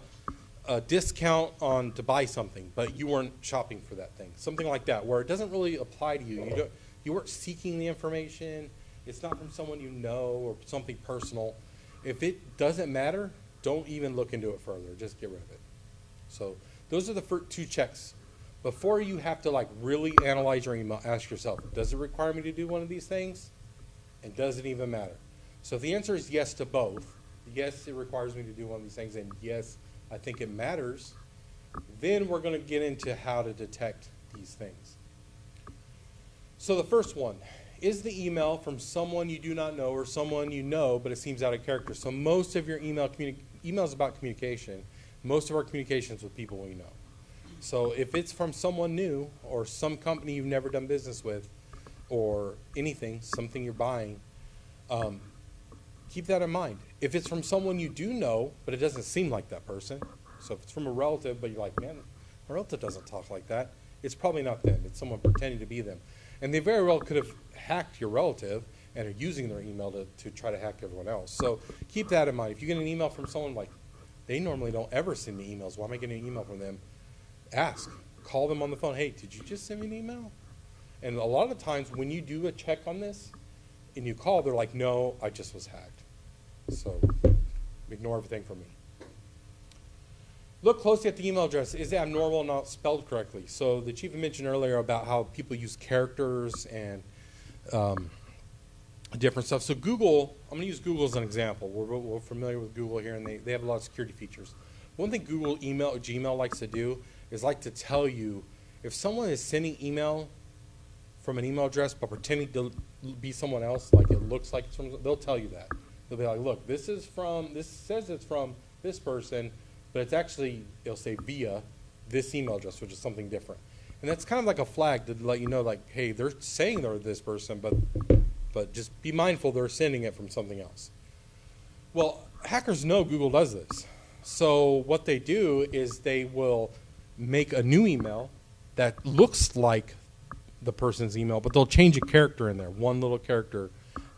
discount on to buy something, but you weren't shopping for that thing. Something like that, where it doesn't really apply to you. You weren't seeking the information. It's not from someone you know or something personal. If it doesn't matter, don't even look into it further. Just get rid of it. So those are the first 2 checks. Before you have to like really analyze your email, ask yourself, does it require me to do one of these things? And does it even matter? So if the answer is yes to both, yes, it requires me to do one of these things, and yes, I think it matters, then we're going to get into how to detect these things. So the first one, is the email from someone you do not know or someone you know, but it seems out of character? So most of your emails about communication, most of our communications with people we know. So if it's from someone new or some company you've never done business with or anything, something you're buying, keep that in mind. If it's from someone you do know, but it doesn't seem like that person, so if it's from a relative, but you're like, man, my relative doesn't talk like that, it's probably not them. It's someone pretending to be them. And they very well could have hacked your relative and are using their email to try to hack everyone else. So keep that in mind. If you get an email from someone like, they normally don't ever send me emails. Why am I getting an email from them? Ask. Call them on the phone. Hey, did you just send me an email? And a lot of times when you do a check on this and you call, they're like, no, I just was hacked. So ignore everything from me. Look closely at the email address. Is it abnormal and not spelled correctly? So the chief mentioned earlier about how people use characters and different stuff. So Google, I'm going to use Google as an example. We're familiar with Google here, and they have a lot of security features. One thing Google email or Gmail likes to do is like to tell you if someone is sending email from an email address but pretending to be someone else, like it looks like it's from, they'll tell you that. They'll be like, look, this says it's from this person, but it's actually, it'll say via this email address, which is something different. And that's kind of like a flag to let you know, like, hey, they're saying they're this person, but just be mindful they're sending it from something else. Well, hackers know Google does this. So what they do is they will make a new email that looks like the person's email, but they'll change a character in there, one little character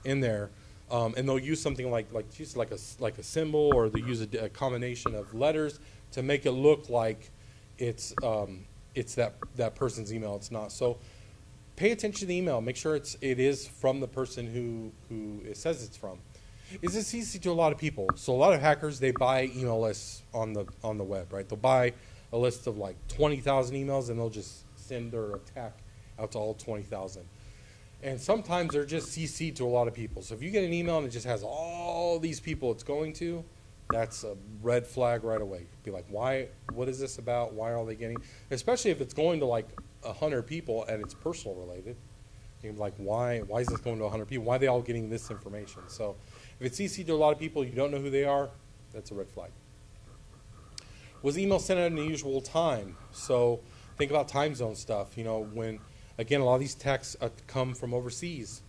in there, and they'll use something like a symbol, or they use a combination of letters to make it look like it's that person's email. It's not. So pay attention to the email. Make sure it is from the person who it says it's from. Is this easy to a lot of people? So a lot of hackers, they buy email lists on the web, right? They'll buy a list of like 20,000 emails, and they'll just send their attack out to all 20,000. And sometimes they're just CC'd to a lot of people. So if you get an email and it just has all these people it's going to, that's a red flag right away. Be like, why? What is this about? Why are they getting? Especially if it's going to like 100 people and it's personal related. You're like, why is this going to 100 people? Why are they all getting this information? So if it's CC'd to a lot of people, you don't know who they are, that's a red flag. Was email sent at an unusual time? So think about time zone stuff. When, again, a lot of these texts come from overseas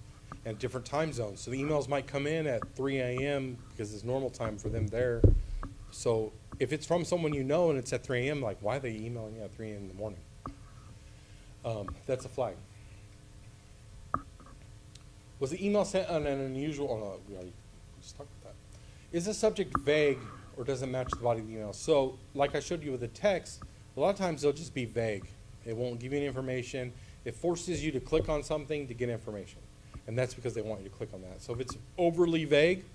and different time zones. So the emails might come in at 3 a.m. because it's normal time for them there. So if it's from someone you know and it's at 3 a.m., like, why are they emailing you at 3 a.m. in the morning? That's a flag. Was the email sent on an unusual, we already just talked about that. Is the subject vague or does it match the body of the email? So like I showed you with the text, a lot of times they'll just be vague. It won't give you any information. It forces you to click on something to get information. And that's because they want you to click on that. So if it's overly vague,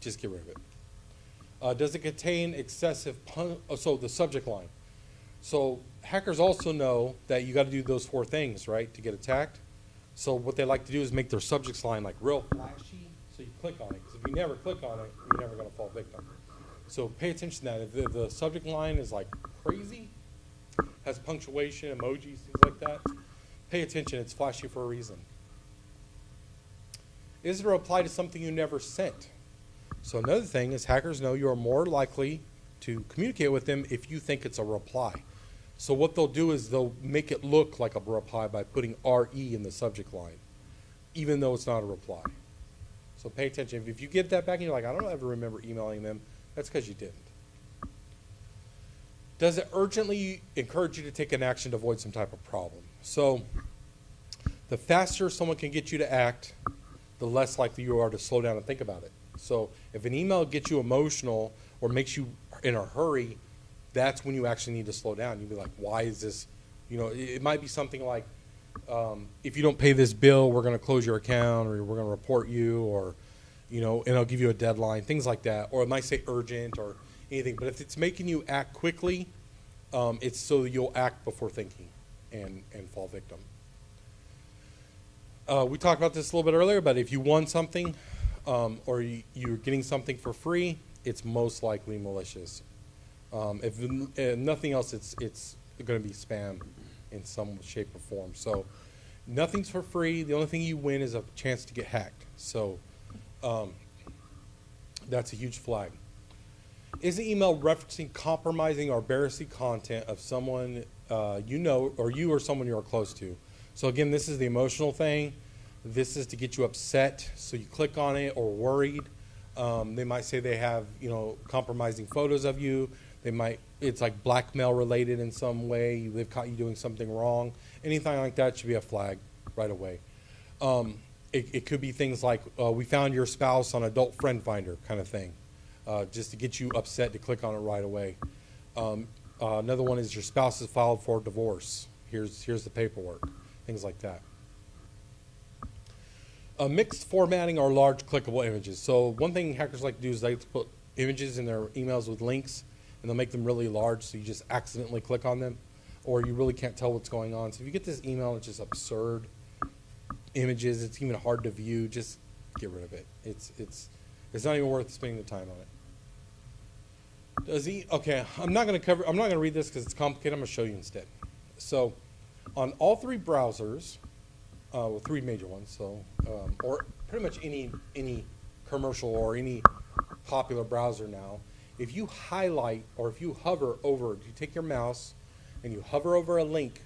just get rid of it. Does it contain excessive, so the subject line. So hackers also know that you got to do those 4 things, right, to get attacked. So what they like to do is make their subject line like real flashy, so you click on it. Because if you never click on it, you're never going to fall victim. So pay attention to that. If the subject line is like crazy, has punctuation, emojis, things like that, pay attention. It's flashy for a reason. Is it a reply to something you never sent? So another thing is hackers know you are more likely to communicate with them if you think it's a reply. So what they'll do is they'll make it look like a reply by putting RE in the subject line, even though it's not a reply. So pay attention. If you get that back and you're like, I don't ever remember emailing them, that's because you didn't. Does it urgently encourage you to take an action to avoid some type of problem? So The faster someone can get you to act, the less likely you are to slow down and think about it. So if an email gets you emotional or makes you in a hurry, that's when you actually need to slow down. You'll be like, why is this? You know, it might be something like, if you don't pay this bill, we're going to close your account, or we're going to report you, or, you know, and I'll give you a deadline, things like that. Or it might say urgent or anything. But if it's making you act quickly, it's so that you'll act before thinking and fall victim. We talked about this a little bit earlier, but if you won something or you're getting something for free, it's most likely malicious. If nothing else, it's going to be spam in some shape or form. So nothing's for free. The only thing you win is a chance to get hacked. So that's a huge flag. Is the email referencing compromising or embarrassing content of someone you know, or you or someone you are close to? So again, this is the emotional thing. This is to get you upset, so you click on it, or worried. They might say they have, you know, compromising photos of you. They might, it's like blackmail related in some way. They've caught you doing something wrong. Anything like that should be a flag right away. It could be things like, we found your spouse on Adult Friend Finder kind of thing, just to get you upset to click on it right away. Another one is your spouse has filed for divorce. Here's the paperwork, things like that. Mixed formatting or large clickable images. So one thing hackers like to do is they like to put images in their emails with links, and they'll make them really large so you just accidentally click on them, or you really can't tell what's going on. So if you get this email and it's just absurd images, it's even hard to view, just get rid of it. It's not even worth spending the time on it. Okay, I'm not going to read this because it's complicated. I'm going to show you instead. So on all three browsers, well, three major ones, so or pretty much any commercial or any popular browser now, if you highlight or if you hover over, if you take your mouse and you hover over a link,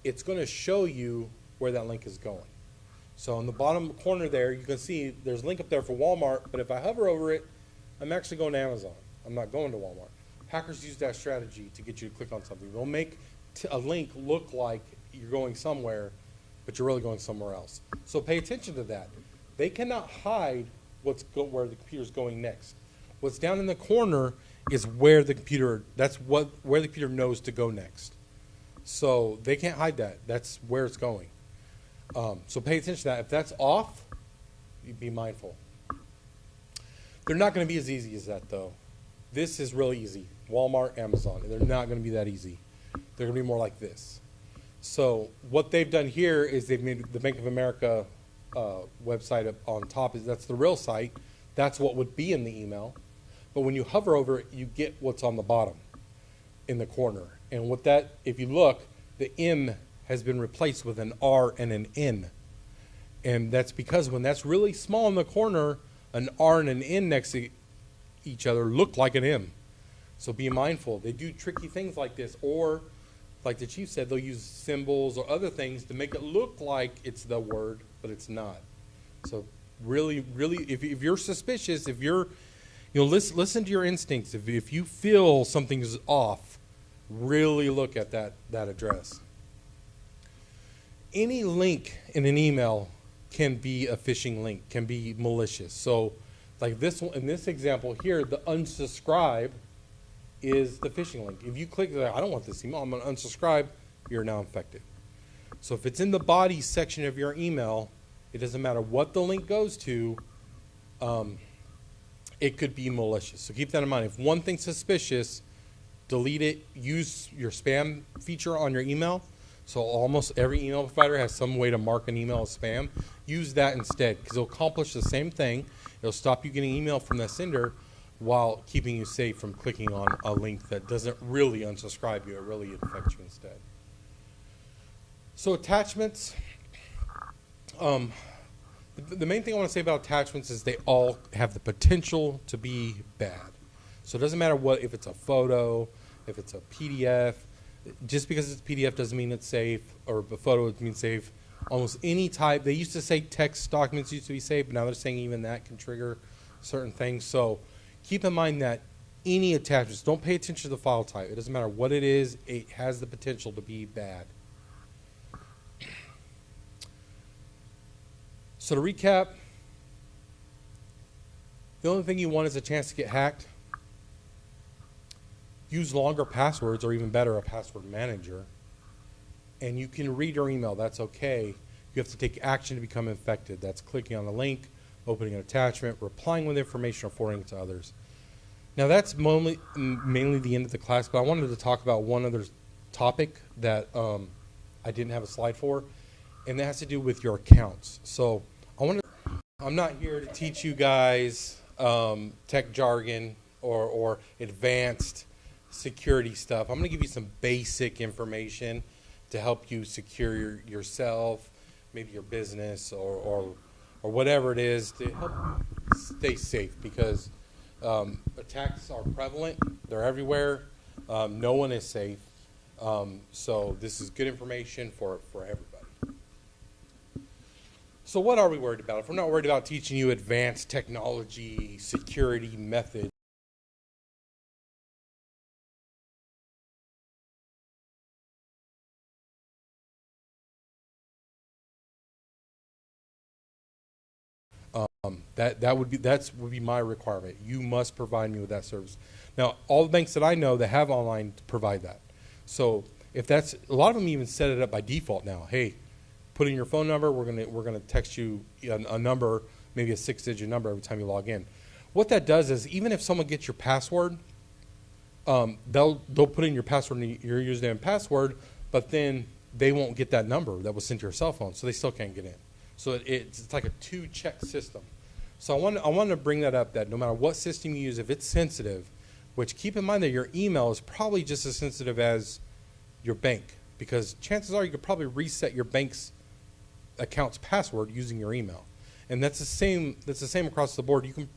it's going to show you where that link is going. So in the bottom corner there, you can see there's a link up there for Walmart, but if I hover over it, I'm actually going to Amazon. I'm not going to Walmart. Hackers use that strategy to get you to click on something. They'll make a link look like you're going somewhere, but you're really going somewhere else. So pay attention to that. They cannot hide where the computer's going next. What's down in the corner is where the computer, where the computer knows to go next. So they can't hide that. That's where it's going. So pay attention to that. If that's off, you be mindful. They're not going to be as easy as that, though. This is really easy. Walmart, Amazon. They're not going to be that easy. They're going to be more like this. So what they've done here is they've made the Bank of America website up on top. That's the real site. That's what would be in the email. But when you hover over it, you get what's on the bottom in the corner. And what that, if you look, the M has been replaced with an R and an N. And that's because when that's really small in the corner, an R and an N next to each other look like an M. So be mindful. They do tricky things like this, or like the chief said, they'll use symbols or other things to make it look like it's the word, but it's not. So really, if you're suspicious, if you're, listen to your instincts. If you feel something is off, really look at that address. Any link in an email can be a phishing link, can be malicious. So like this one, in this example here, the unsubscribe is the phishing link. If you click there, I don't want this email, I'm going to unsubscribe, you're now infected. So if it's in the body section of your email, it doesn't matter what the link goes to, it could be malicious. So keep that in mind. If one thing's suspicious, delete it. Use your spam feature on your email. So almost every email provider has some way to mark an email as spam. Use that instead, because it'll accomplish the same thing. It'll stop you getting email from the sender while keeping you safe from clicking on a link that doesn't really unsubscribe you. It really infects you instead. So attachments. The main thing I want to say about attachments is they all have the potential to be bad. So it doesn't matter if it's a photo, if it's a PDF. Just because it's a PDF doesn't mean it's safe, or a photo doesn't mean safe. Almost any type. They used to say text documents used to be safe, but now they're saying even that can trigger certain things. So keep in mind that any attachments, don't pay attention to the file type. It doesn't matter what it is, it has the potential to be bad. So to recap, the only thing you want is a chance to get hacked. Use longer passwords, or even better, a password manager. And you can read your email. That's okay. You have to take action to become infected. That's clicking on the link, opening an attachment, replying with information, or forwarding it to others. Now that's mainly the end of the class, but I wanted to talk about one other topic that I didn't have a slide for, and that has to do with your accounts. So I'm not here to teach you guys tech jargon or advanced security stuff. I'm going to give you some basic information to help you secure yourself, maybe your business, or whatever it is, to help you stay safe, because attacks are prevalent. They're everywhere. No one is safe. So this is good information for everybody. So what are we worried about? If we're not worried about teaching you advanced technology, security methods, that would be my requirement. You must provide me with that service. Now, all the banks that I know that have online provide that. So if that's, a lot of them even set it up by default now. Hey, put in your phone number. We're gonna text you a number, maybe a 6-digit number every time you log in. What that does is, even if someone gets your password, they'll put in your password, your username and password, but then they won't get that number that was sent to your cell phone, so they still can't get in. So it's like a 2-check system. So I want to bring that up, that no matter what system you use, if it's sensitive, which keep in mind that your email is probably just as sensitive as your bank, because chances are you could probably reset your bank's account's password using your email. And that's the same across the board. You can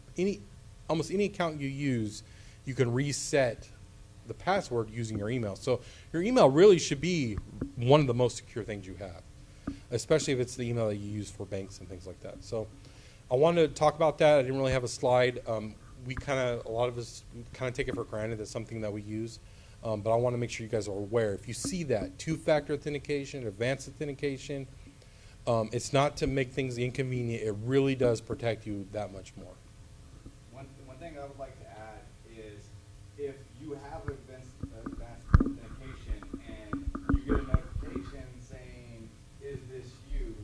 almost any account you use, you can reset the password using your email. So your email really should be one of the most secure things you have, especially if it's the email that you use for banks and things like that. So I wanted to talk about that. I didn't really have a slide. A lot of us kind of take it for granted. That's something that we use. But I want to make sure you guys are aware. If you see that, 2-factor authentication, advanced authentication, it's not to make things inconvenient. It really does protect you that much more. One thing I would like to add is, if you have advanced authentication and you get a notification saying, "Is this you?"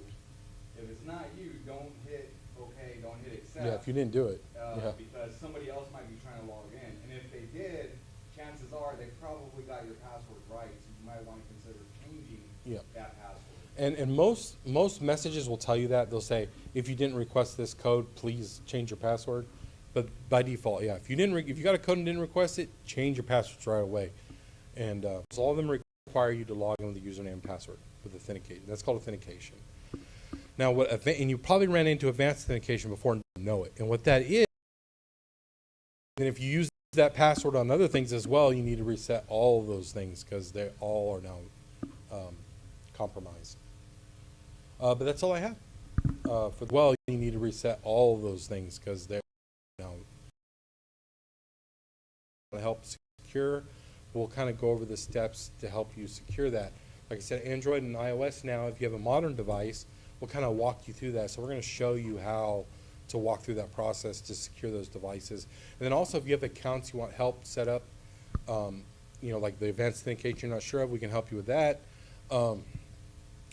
If it's not you, don't hit OK, don't hit accept. Yeah, if you didn't do it. Because somebody else might be trying to log in. And if they did, chances are they probably got your password right, so you might want to consider changing that password. And most messages will tell you that. They'll say, if you didn't request this code, please change your password. But by default, yeah, if you got a code and didn't request it, change your passwords right away. And all of them require you to log in with a username and password with authentication. That's called authentication. Now, and you probably ran into advanced authentication before and didn't know it. And what that is, and if you use that password on other things as well, you need to reset all of those things, because they all are now compromised. But that's all I have. You need to reset all of those things, because they're now to help secure. We'll kind of go over the steps to help you secure that. Like I said, Android and iOS now, if you have a modern device, we'll kind of walk you through that. So we're going to show you how to walk through that process to secure those devices. And then also, if you have accounts you want help set up, like the advanced authentication you're not sure of, we can help you with that.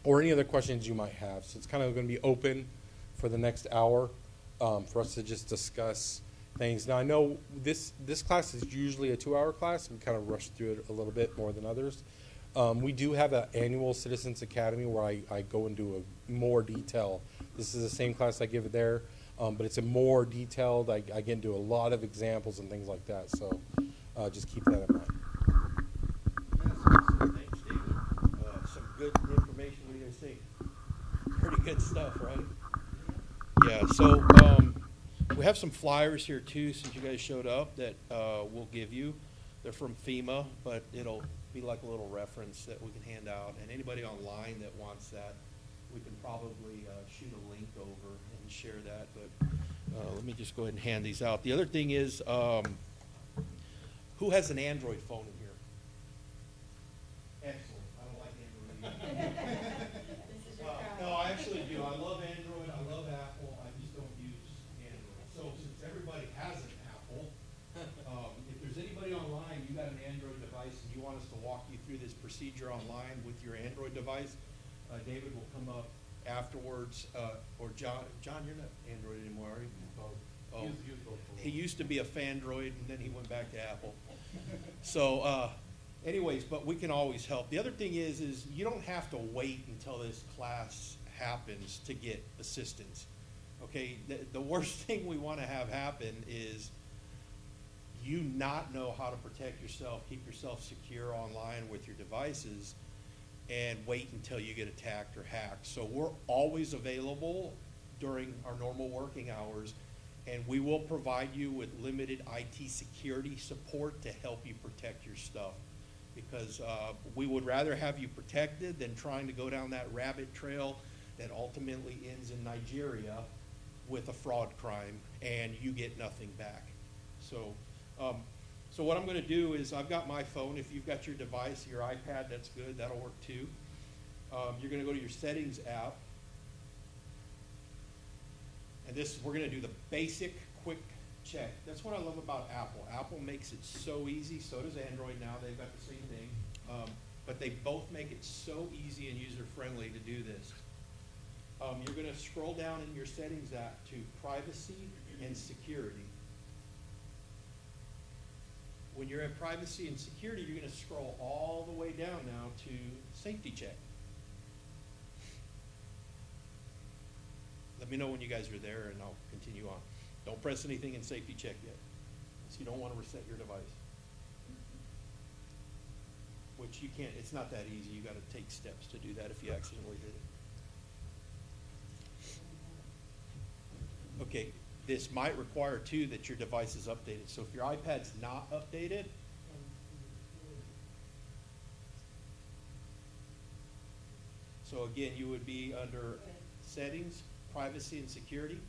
Or any other questions you might have. So it's kind of going to be open for the next hour for us to just discuss things. Now, I know this class is usually a 2-hour class. We kind of rush through it a little bit more than others. We do have an annual Citizens Academy where I go into more detail. This is the same class I give it there, but it's a more detailed. I get into a lot of examples and things like that. So just keep that in mind. Thanks, David. Some good information. What do you guys think? Pretty good stuff, right? Yeah, so we have some flyers here too, since you guys showed up, that we'll give you. They're from FEMA, but it'll be like a little reference that we can hand out. And anybody online that wants that, we can probably shoot a link over and share that. But let me just go ahead and hand these out. The other thing is, who has an Android phone in here? Excellent. I don't like Android either. No, I actually do. I love Android. I love Apple. us to walk you through this procedure online with your Android device. David will come up afterwards, or John, you're not Android anymore, are you? Oh, he used to be a Fandroid, and then he went back to Apple. So, anyways, but we can always help. The other thing is you don't have to wait until this class happens to get assistance. Okay, the worst thing we want to have happen is you not know how to protect yourself, keep yourself secure online with your devices, and wait until you get attacked or hacked. So we're always available during our normal working hours, and we will provide you with limited IT security support to help you protect your stuff. Because we would rather have you protected than trying to go down that rabbit trail that ultimately ends in Nigeria with a fraud crime and you get nothing back. So, so what I'm going to do is I've got my phone. If you've got your device, your iPad, that's good. That'll work too. You're going to go to your settings app. And we're going to do the basic quick check. That's what I love about Apple. Apple makes it so easy. So does Android now. They've got the same thing. But they both make it so easy and user-friendly to do this. You're going to scroll down in your settings app to privacy and security. When you're at privacy and security, you're going to scroll all the way down now to safety check. Let me know when you guys are there and I'll continue on. Don't press anything in safety check yet, so you don't want to reset your device. Which you can't, it's not that easy. You got to take steps to do that if you accidentally did it. Okay, this might require too that your device is updated. So if your iPad's not updated, so again, you would be under settings, privacy and security.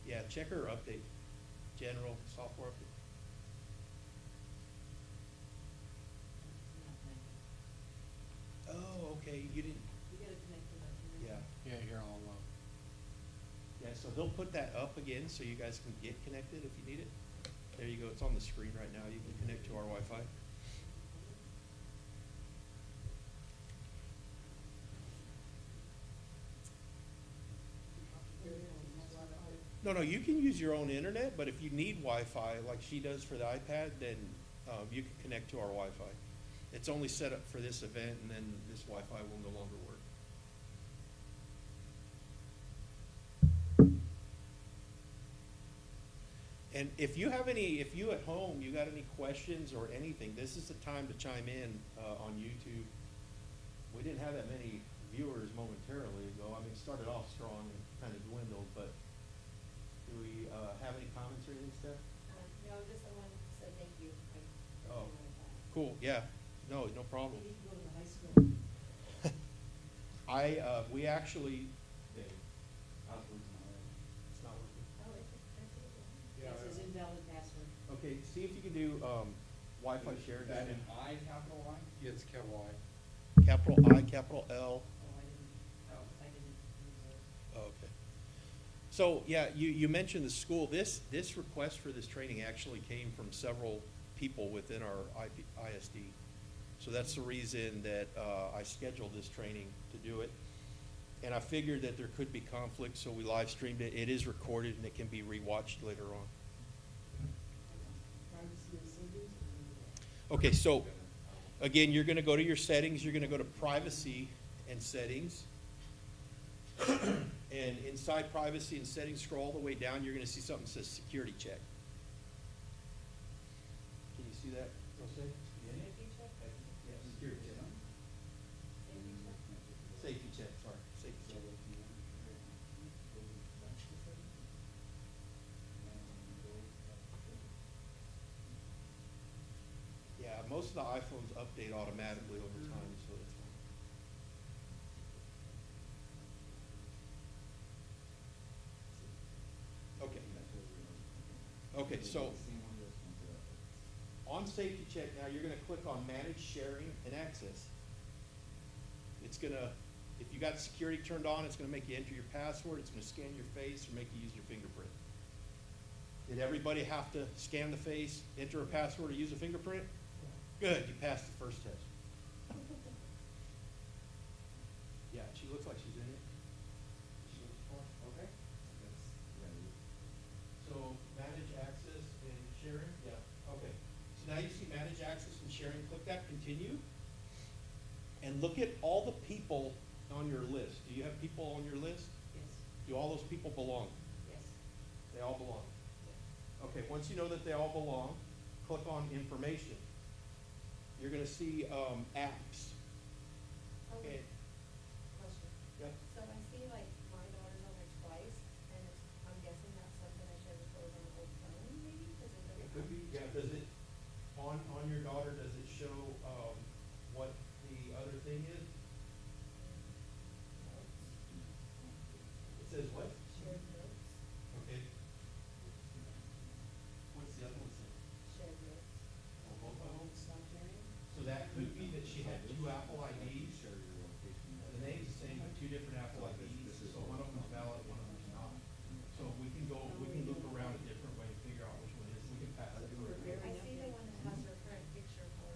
Yeah, check her update. General software update. Oh, okay, you didn't. Yeah. Yeah, here all along. Yeah, so he'll put that up again so you guys can get connected if you need it. There you go, it's on the screen right now. You can connect to our Wi-Fi. No, you can use your own internet, but if you need Wi-Fi like she does for the iPad, then you can connect to our Wi-Fi. It's only set up for this event, and then this Wi-Fi will no longer work. And if you have if you at home, you got any questions or anything, this is the time to chime in on YouTube. We didn't have that many viewers momentarily ago. I mean, it started off strong and kind of dwindled, but do we have any comments or anything, Steph? No, just I wanted to say thank you. Oh, cool, yeah. No problem. You need to go to the high school. We actually, Dave, password's not right. it's not working. Oh, it's, Yeah, it says invalid password. Okay, see if you can do Wi-Fi share. Is that an I, capital I? Yeah, it's capital I. Capital I, capital L. Oh, I didn't use those. Oh, okay. So, yeah, you mentioned the school. This request for this training actually came from several people within our ISD. So that's the reason that I scheduled this training to do it. And I figured that there could be conflict, so we live streamed it. It is recorded and it can be rewatched later on. Privacy and settings. Okay, so again, you're going to go to your settings. You're going to go to privacy and settings. And inside privacy and settings, scroll all the way down. You're going to see something that says security check. Can you see that, Jose? Safety check? Yeah, security check. Safety check? Safety check, sorry. Safety check. Yeah, most of the iPhones update automatically over time, so that's fine. Okay. Okay, so on safety check now, you're going to click on manage sharing and access. It's going to, if you got security turned on, it's going to make you enter your password. It's going to scan your face or make you use your fingerprint. Did everybody have to scan the face, enter a password, or use a fingerprint? Good, you passed the first test. Yeah, she looks like she's in it. She looks fine. Okay. That's ready. So manage access and sharing, yeah, okay. So now you see manage access and sharing, click that continue. And look at all the people on your list. Do you have people on your list? Yes, Do all those people belong? yes, They all belong. yes. Okay, once you know that they all belong, click on information. You're gonna see, apps. And, Question. yeah, So I see like my daughter's on there twice, and it's, I'm guessing that's something I should have closed on the old phone, maybe, because it doesn't. it could be, yeah, does it, on your daughter, does it show, what the other thing is? It says what? Shared notes, Okay. What's the other one say? shared notes. Oh, both of them? Stop sharing. So that could be that she had two Apple IDs. Share your location. The name's the same, but two different Apple IDs, so one of them's valid, one of them's not. So we can look around a different way and figure out which one is, we can pass that through. I see the one that has her current picture for.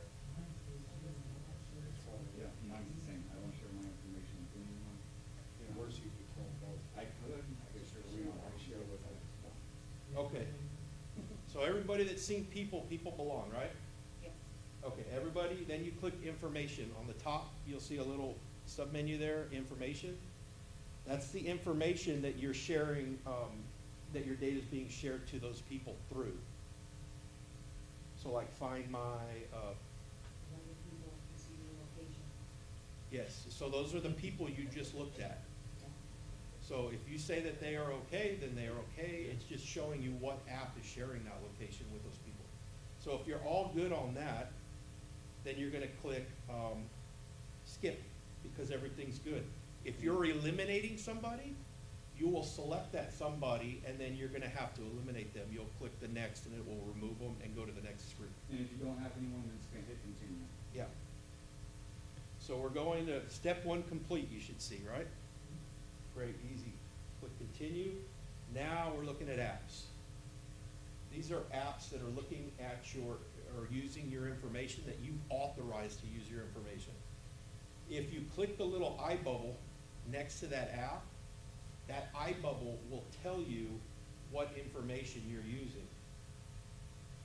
Yeah, mine's the same. I don't share my information with anyone. University, we can't go. I could share I share with them. Okay. So everybody that's seen people belong, right? Yes. Okay, everybody, then you click information. On the top, you'll see a little submenu there, information. That's the information that you're sharing, that your data is being shared to those people through. So like Find My, When the people receiving location. yes, so those are the people you just looked at. Yeah. So if you say that they are okay, then they are okay. It's just showing you what app is sharing that location with those people. So if you're all good on that, then you're gonna click, skip, because everything's good. If you're eliminating somebody, you will select that somebody, and then you're gonna have to eliminate them. You'll click the next, and it will remove them and go to the next screen. And if you don't have anyone, then it's gonna hit continue. Yeah. So we're going to step one complete, you should see, right? Great, easy. Click continue. Now we're looking at apps. These are apps that are looking at or using your information that you've authorized to use your information. If you click the little eye bubble next to that app, that eye bubble will tell you what information you're using.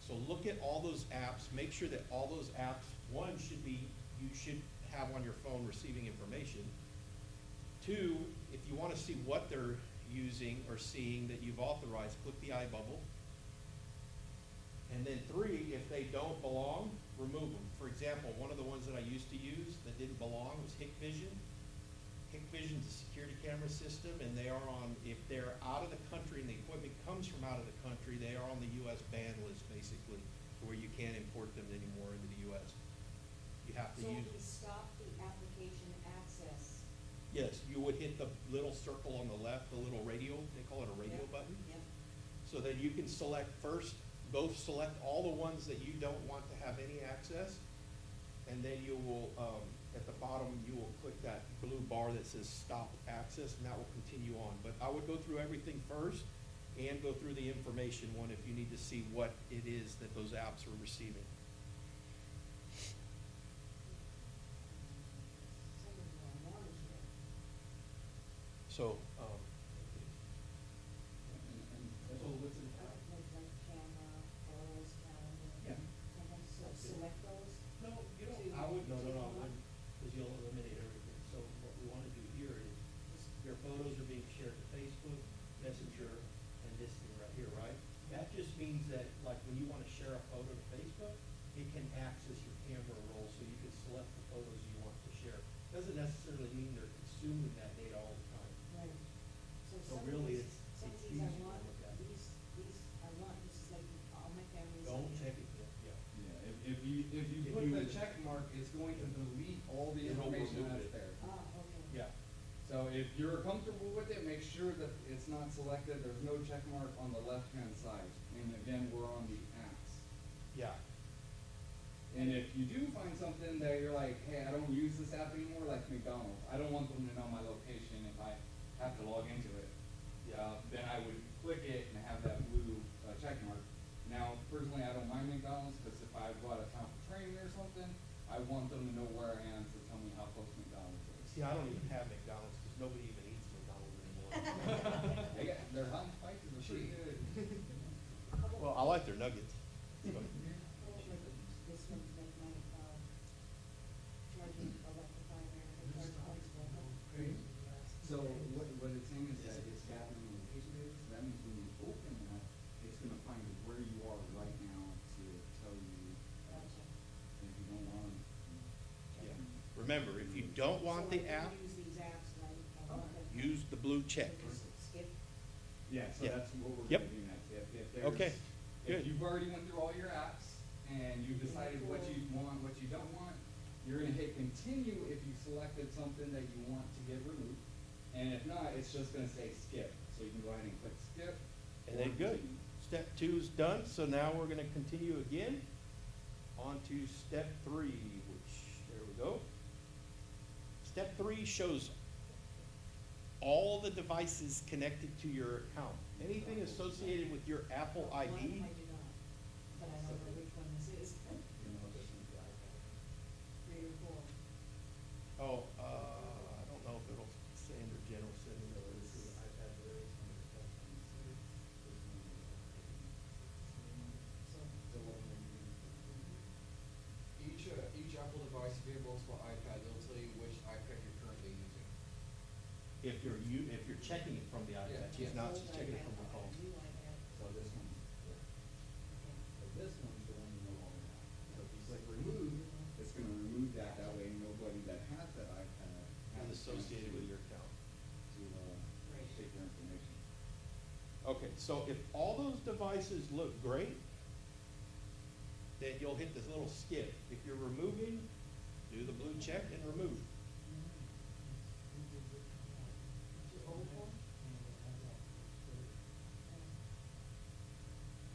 So look at all those apps, make sure that all those apps, one you should have on your phone receiving information. Two, if you wanna see what they're using or seeing that you've authorized, click the eye bubble. And then three, if they don't belong, remove them. For example, one of the ones that I used to use that didn't belong was Hikvision. Hikvision's a security camera system, and they are on, if they're out of the country and the equipment comes from out of the country, they are on the US ban list, basically, where you can't import them anymore into the US. You have to So use, if we stop the application access. yes, you would hit the little circle on the left, the little radio, they call it a radio Yep, button. Yep. So then you can select first, select all the ones that you don't want to have any access. And then you will, at the bottom, you will click that blue bar that says stop access, and that will continue on. But I would go through everything first and go through the information one if you need to see what it is that those apps are receiving. So, So what's it? Like camera, photos, calendar. Yeah. Sometimes select those. no, you don't, So I would, you take them off? because you'll eliminate everything. So what we wanna do here is, your photos are being shared to Facebook, Messenger, and this thing right here, right? That just means that, like, when you wanna share a photo to Facebook, it can access your camera roll, so you can select the photos you want to share. Doesn't necessarily mean they're consuming that data all the time. Right. So some of really, these- it's some of easy these I to want, look at. these I want, this is like all my families. Don't check it yet, yeah. Yeah, if you put the check mark, it's going to delete all the It'll information remove that's it. there. Ah, okay. Yeah, So if you're comfortable with it, make sure that it's not selected, there's no check mark on the left-hand side. And again, we're on the apps. yeah. And if you do find something that you're like, hey, I don't use this app anymore, like McDonald's, I don't want them to know my location if I have to log into it. Then I would click it and have that blue check personally, I don't mind McDonald's, cause if I go out of town for training or something, I want them to know where I am to tell me how close McDonald's is. See, I don't even have McDonald's, because nobody even eats McDonald's anymore. Their hot and spices are pretty good. Well, I like their nuggets. This one's like my, charging electrified there, charge points for them. So what it's saying is that it's gathering location data, so that means when you open that, it's gonna find where you are right now to tell you, Gotcha. if you don't want. Yeah. Remember, if you don't want the So like, app, when you use these apps, right, I want them. use the blue check. Just skip. Yeah, so Yeah. that's what we're Yep. gonna do next. If there's. Okay, good. If you've already went through all your apps and you've decided what you want, what you don't want, you're gonna hit continue if you selected something that you want to get removed. And if not, it's just gonna say skip, so you can go ahead and click skip. And or then good. continue. Step 2 is done, so now we're gonna continue again. On to step 3, which, there we go. Step 3 shows all the devices connected to your account. Anything associated with your Apple One ID. I do not, but I don't know which one this is. You know, this one's the iPad. 3 or 4. Oh, I don't know if it'll say under general settings. So this is iPad, there is one that's got 26, this one is So, so what am I doing? Each Apple device, if you have multiple iPads, it'll tell you which iPad you're currently using. If you're checking it from the iPad, Yeah. she's not, she's old checking it iPad, from her phone. New iPad, So this one's, yeah. okay. So this one's the one you no longer have. So if you click remove, it's gonna remove that, that way nobody that has that iPad has Is associated with your account. to, Great. take your information. Okay, so if all those devices look great, then you'll hit this little skip. If you're removing, do the blue check and remove. Your old one?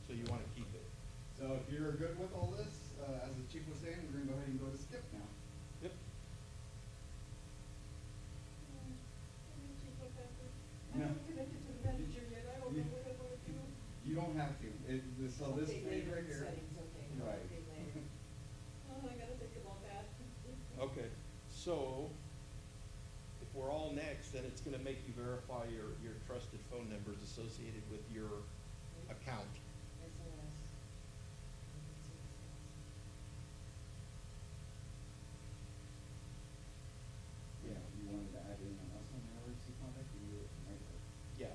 So you wanna keep it. So if you're good with all this, as the chief was saying, we're gonna go ahead and go to skip now. Yep. I'm not connected to the manager yet, I don't know what I wanna do. You don't have to, so this Okay, page later right in here. settings, okay, Right. okay, later. Oh, I gotta think about that. Okay, so if we're all next, then it's gonna make you verify your trusted phone numbers associated with your account. SOS. Yeah, you wanted to add in an also emergency contact, you do it right there. Yeah.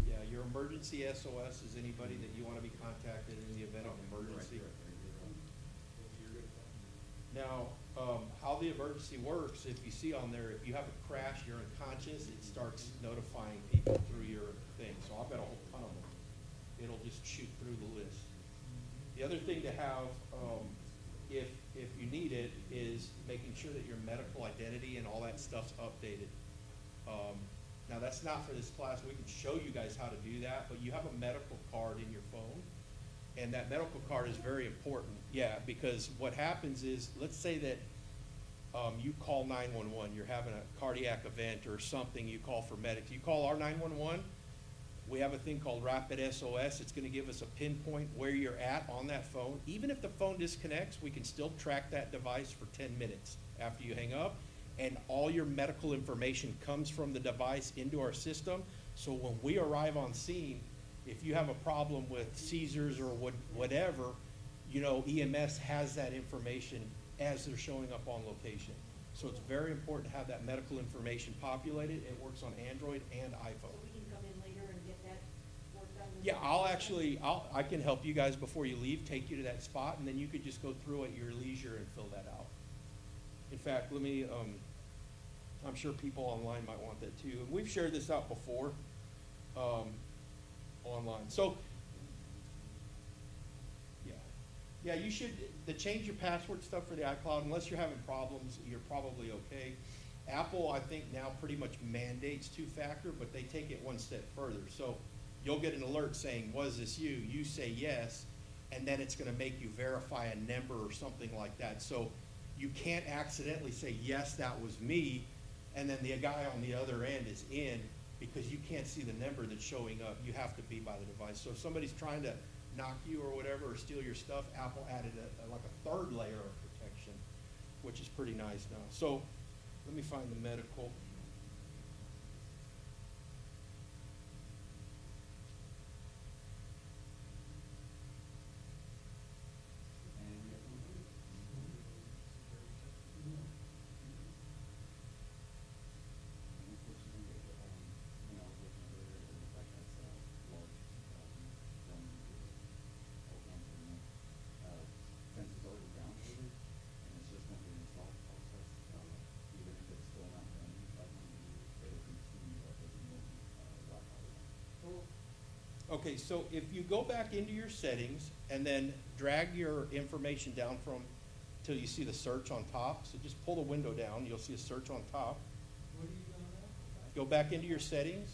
Yeah, your emergency SOS is anybody that you wanna be contacted in the event of emergency. Now, how the emergency works, if you see on there, if you have a crash, you're unconscious, it starts notifying people through your thing. So I've got a whole ton of them. It'll just shoot through the list. The other thing to have, if you need it, is making sure that your medical identity and all that stuff's updated. Now, that's not for this class. We can show you guys how to do that, but you have a medical card in your phone. And that medical card is very important, yeah, because what happens is, let's say that you call 911, you're having a cardiac event or something, you call for medics. You call our 911, we have a thing called Rapid SOS. It's gonna give us a pinpoint where you're at on that phone. Even if the phone disconnects, we can still track that device for 10 minutes after you hang up. And all your medical information comes from the device into our system. So when we arrive on scene, if you have a problem with seizures or whatever, you know, EMS has that information as they're showing up on location. So it's very important to have that medical information populated. It works on Android and So iPhone. we can come in later and get that worked on? Yeah, I can help you guys before you leave, take you to that spot, and then you could just go through at your leisure and fill that out. In fact, let me, I'm sure people online might want that too. And we've shared this out before, online. So, yeah, you should, the change your password stuff for the iCloud, unless you're having problems, you're probably okay. Apple, I think now pretty much mandates two-factor, but they take it one step further. So you'll get an alert saying, was this you? You say yes, and then it's gonna make you verify a number or something like that. So you can't accidentally say, yes, that was me, and then the guy on the other end is in, because you can't see the number that's showing up. You have to be by the device. So if somebody's trying to knock you or whatever, or steal your stuff, Apple added like a third layer of protection, which is pretty nice now. So let me find the medical. Since it's already downloaded, and it's just gonna be an install process, even if it's still not done, it'll continue as a normal, Wi-Fi. Okay, so if you go back into your settings and then drag your information down from till you see the search on top, so just pull the window down, you'll see a search on top. What are you doing now? Go back into your settings,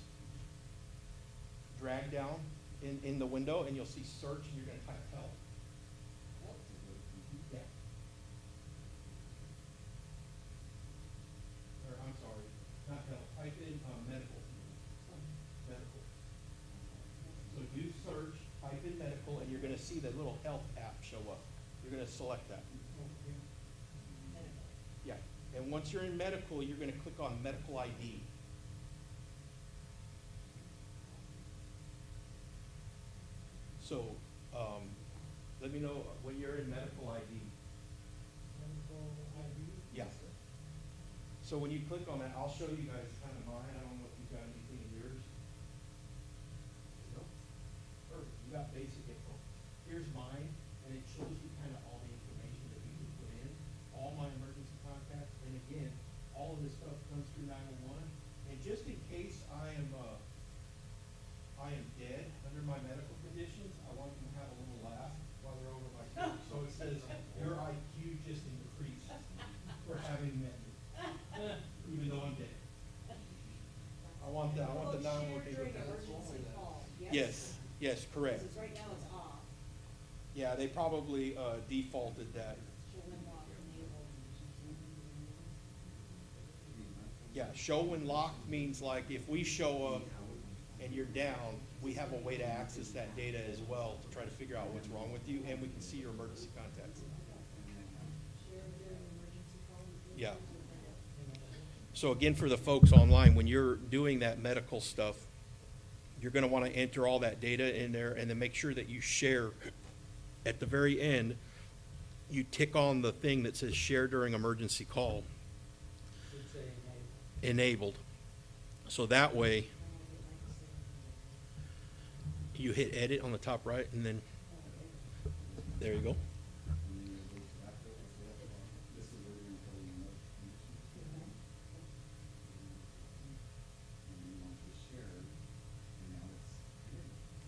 drag down in the window, and you'll see search, and you're gonna type help. Yeah. Or, I'm sorry, not help, type in, medical. Medical. So do search, type in medical, and you're gonna see the little health app show up. You're gonna select that. Yeah, and once you're in medical, you're gonna click on medical ID. So, let me know when you're in medical ID. Medical ID? Yeah. So when you click on that, I'll show you guys kind of mine. I don't know if you've got anything in yours. No? Perfect. You got basic info. Here's mine, and it shows you kind of all the information that you can put in, all my emergency contacts, and again, all of this stuff comes through 911. And just in case I am dead under my medical conditions, I want them to have a little laugh while they're over my shoulder. So it says, your IQ just increased for having met me, even though I'm dead. I want the 911 people. During emergency call, Yes, yes, correct. Because right now it's off. Yeah, they probably defaulted that. Show when locked enabled. Yeah, show when locked means like if we show up and you're down, we have a way to access that data as well to try to figure out what's wrong with you, and we can see your emergency contacts. Share during emergency call. Yeah. So again, for the folks online, when you're doing that medical stuff, you're going to want to enter all that data in there, and then make sure that you share. At the very end, you tick on the thing that says share during emergency call. Enabled. So that way, you hit edit on the top right, and then there you go.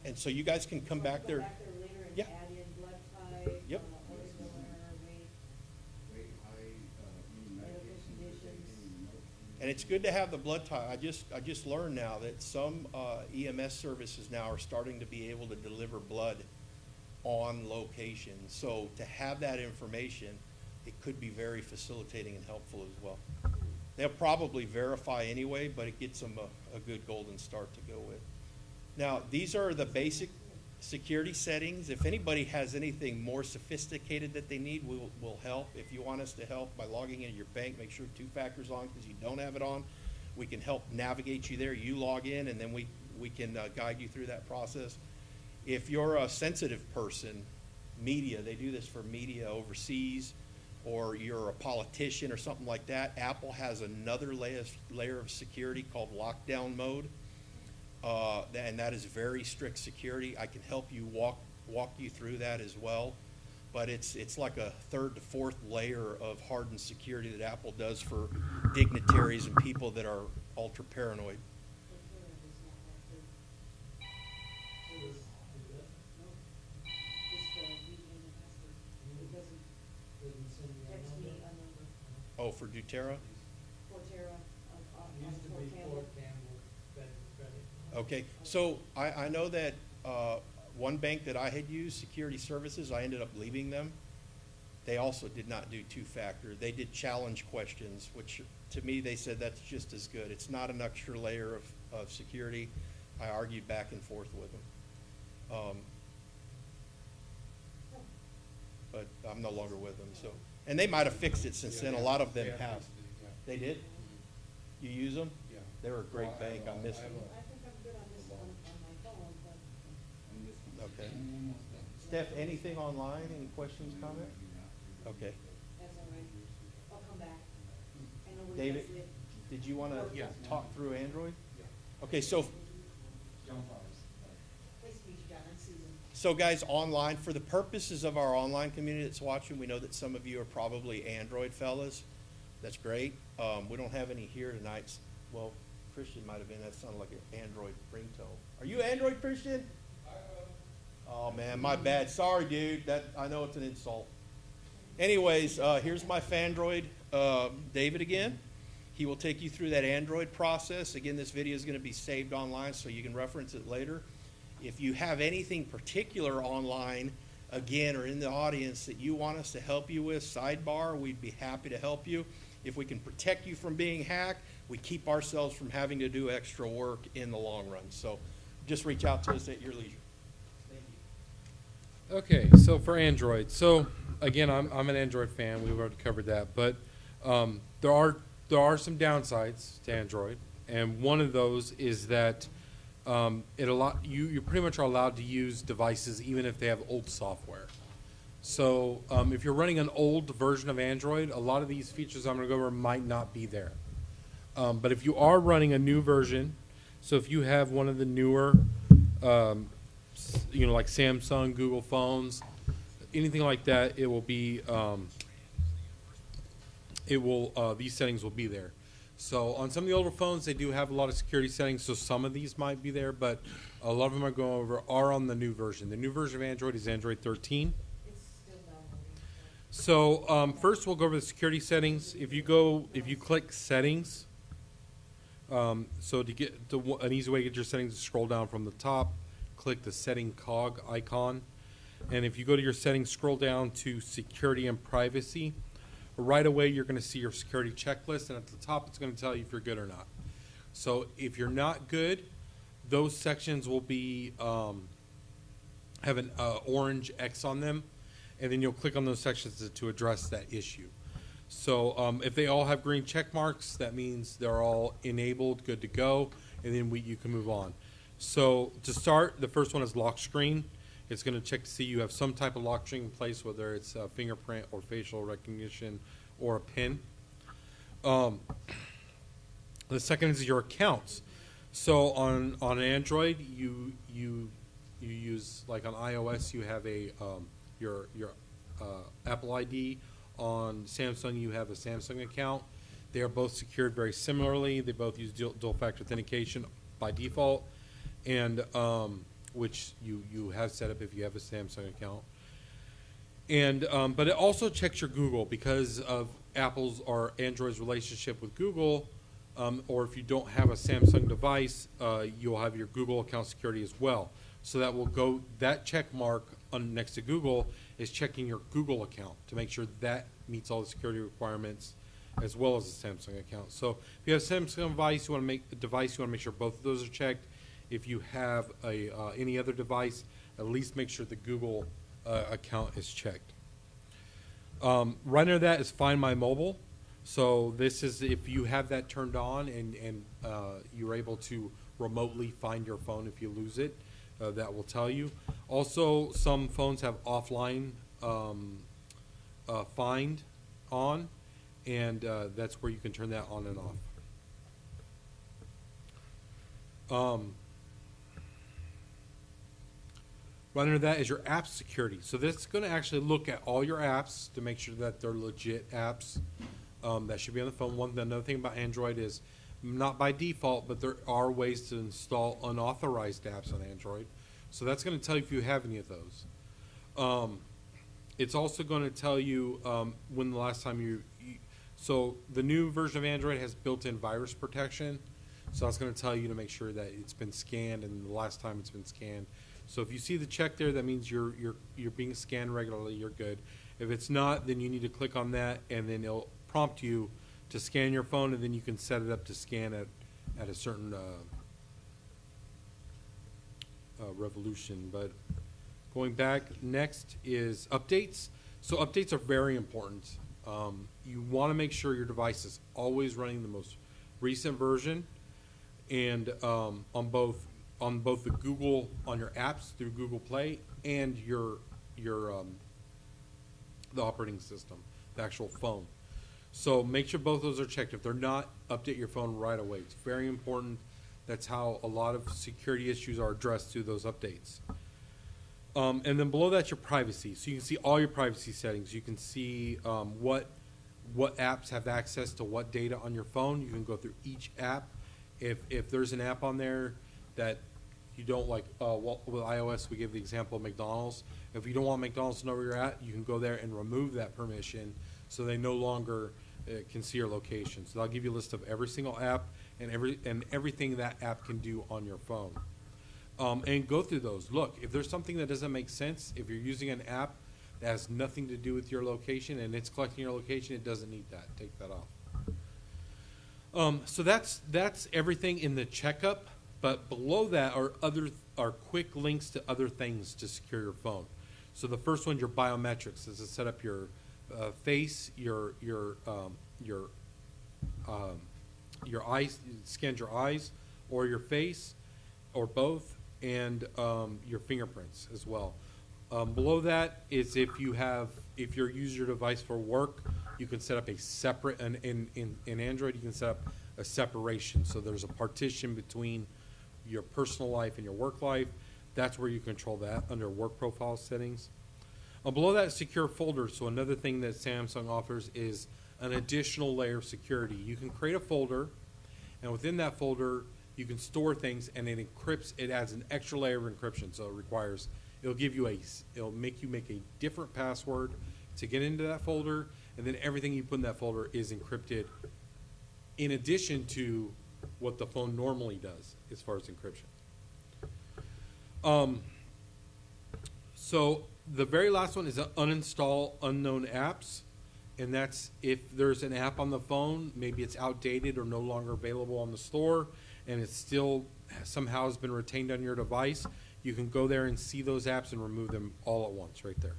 And so you guys can come back there. Go back there later and Yeah. add in blood type. Yep. Organ donor, weight, medical conditions. And it's good to have the blood type. I just learned now that some EMS services now are starting to be able to deliver blood on location. So to have that information, it could be very facilitating and helpful as well. They'll probably verify anyway, but it gets them a good golden start to go with. Now, these are the basic security settings. If anybody has anything more sophisticated that they need, we'll help. If you want us to help by logging into your bank, make sure 2-factor's on because you don't have it on. We can help navigate you there. You log in, and then we can guide you through that process. If you're a sensitive person, media, they do this for media overseas, or you're a politician or something like that, Apple has another layer of security called lockdown mode. And that is very strict security. I can help you walk you through that as well. But it's like a third to fourth layer of hardened security that Apple does for dignitaries and people that are ultra paranoid. Text me a number. Oh, for doTERRA? Forterra, Used to be Campbell. Fort Campbell, Fed Credit. Okay, so I know that one bank that I had used, Security Services, I ended up leaving them. They also did not do 2-factor. They did challenge questions, which to me they said that's just as good. It's not an extra layer of of security. I argued back and forth with them. But I'm no longer with them, so. And they might have fixed it since then. A lot of them have. They did? You use them? Yeah. They were a great bank. I miss them. I think I'm good on this, on my phone, but Okay. Steph, anything online? Any questions, comments? Okay. that's all right. I'll come back. I know where David, that's it. did you want to Yeah. talk through Android? Okay, so Nice to meet you, John. I'm Susan. So guys, online, for the purposes of our online community that's watching, we know that some of you are probably Android fellas. That's great. We don't have any here tonight. Well, Christian might have been. That sounded like an Android ringtone. Are you Android, Christian? Oh man, my bad. Sorry, dude. I know it's an insult. Anyways, here's my Fandroid, David again. He will take you through that Android process. Again, this video is going to be saved online so you can reference it later. If you have anything particular online, again, or in the audience that you want us to help you with, sidebar, we'd be happy to help you. If we can protect you from being hacked, we keep ourselves from having to do extra work in the long run. So just reach out to us at your leisure. Thank you. Okay, so for Android, so again, I'm an Android fan. We've already covered that, but there are some downsides to Android, and one of those is that you pretty much are allowed to use devices even if they have old software. So if you're running an old version of Android, a lot of these features I'm going to go over might not be there. But if you are running a new version, so if you have one of the newer, like Samsung, Google phones, anything like that, it will be, these settings will be there. So on some of the older phones, they do have a lot of security settings, so some of these might be there, but a lot of them are on the new version. The new version of Android is Android 13. It's still downloading. So first we'll go over the security settings. If you click settings, so to get an easy way to get your settings, scroll down from the top, click the setting cog icon, and if you go to your settings, scroll down to security and privacy. Right away you're going to see your security checklist, and at the top it's going to tell you if you're good or not. So if you're not good, those sections will be have an orange X on them, and then you'll click on those sections to address that issue. So if they all have green check marks, that means they're all enabled, good to go, and then you can move on. So to start, the first one is lock screen. It's going to check to see you have some type of lock screen in place, whether it's a fingerprint or facial recognition or a PIN. The second is your accounts. So on Android, you use, like on iOS, you have a your Apple ID. On Samsung, you have a Samsung account. They are both secured very similarly. They both use dual factor authentication by default, and which you have set up if you have a Samsung account. And but it also checks your Google because of Apple's or Android's relationship with Google, or if you don't have a Samsung device, you'll have your Google account security as well. So that check mark next to Google is checking your Google account to make sure that meets all the security requirements as well as the Samsung account. So if you have a Samsung device, you want to make sure both of those are checked. If you have any other device, at least make sure the Google account is checked. Right under that is Find My Mobile. So this is if you have that turned on and you're able to remotely find your phone if you lose it, that will tell you. Also, some phones have offline find on, and that's where you can turn that on and off. Right under that is your app security. So this is going to actually look at all your apps to make sure that they're legit apps that should be on the phone. Another thing about Android is not by default, but there are ways to install unauthorized apps on Android. So that's going to tell you if you have any of those. It's also going to tell you when the last time so the new version of Android has built-in virus protection. So that's going to tell you to make sure that it's been scanned and the last time it's been scanned. So if you see the check there, that means you're being scanned regularly. You're good. If it's not, then you need to click on that, and then it'll prompt you to scan your phone, and then you can set it up to scan at a certain revolution. But going back, next is updates. So updates are very important. You want to make sure your device is always running the most recent version, and on both the Google, on your apps through Google Play and your the operating system, the actual phone. So make sure both those are checked. If they're not, update your phone right away. It's very important. That's how a lot of security issues are addressed through those updates. And then below that, your privacy. So you can see all your privacy settings. You can see what apps have access to what data on your phone. You can go through each app. If there's an app on there that you don't like, well, with iOS, we give the example of McDonald's. If you don't want McDonald's to know where you're at, you can go there and remove that permission so they no longer can see your location. So they'll give you a list of every single app and everything that app can do on your phone. And go through those. Look, if there's something that doesn't make sense, if you're using an app that has nothing to do with your location and it's collecting your location, it doesn't need that. Take that off. So that's everything in the checkup. But below that are quick links to other things to secure your phone. So the first one, your biometrics, is to set up your face, your eyes, scans your eyes or your face or both, and your fingerprints as well. Below that is if you're using your device for work, you can set up a separate, in Android you can set up a separation. So there's a partition between your personal life and your work life. That's where you control that under work profile settings. Below that, secure folders. So another thing that Samsung offers is an additional layer of security. You can create a folder, and within that folder, you can store things, and it encrypts. It adds an extra layer of encryption. So it'll make you make a different password to get into that folder, and then everything you put in that folder is encrypted in addition to what the phone normally does as far as encryption. So the very last one is uninstall unknown apps, and that's if there's an app on the phone, maybe it's outdated or no longer available on the store, and it still somehow has been retained on your device, you can go there and see those apps and remove them all at once right there.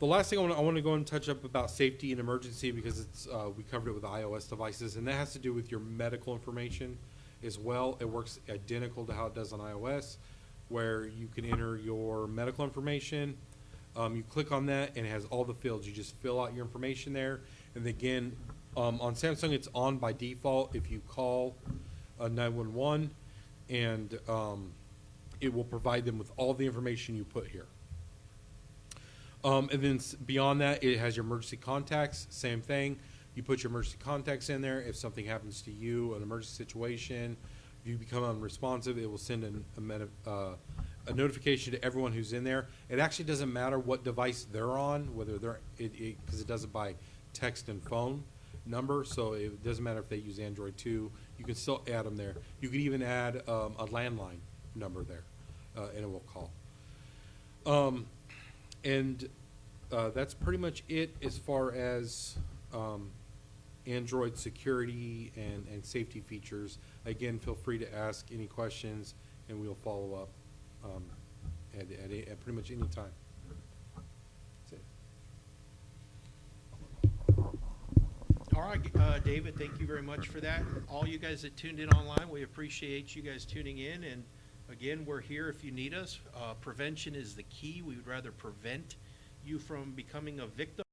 The last thing I want to go and touch up about safety and emergency, because it's we covered it with iOS devices, and that has to do with your medical information as well. It works identical to how it does on iOS, where you can enter your medical information. You click on that, and it has all the fields. You just fill out your information there. And again, on Samsung, it's on by default if you call 911, and it will provide them with all the information you put here. And then beyond that, it has your emergency contacts. Same thing. You put your emergency contacts in there. If something happens to you, an emergency situation, if you become unresponsive, it will send a notification to everyone who's in there. It actually doesn't matter what device they're on, whether they're because it does it by text and phone number. So it doesn't matter if they use Android 2. You can still add them there. You can even add a landline number there, and it will call. And that's pretty much it as far as Android security and safety features. Again, feel free to ask any questions, and we'll follow up at pretty much any time. That's it. All right, David, thank you very much for that. All you guys that tuned in online, we appreciate you guys tuning in. And again, we're here if you need us. Prevention is the key. We would rather prevent you from becoming a victim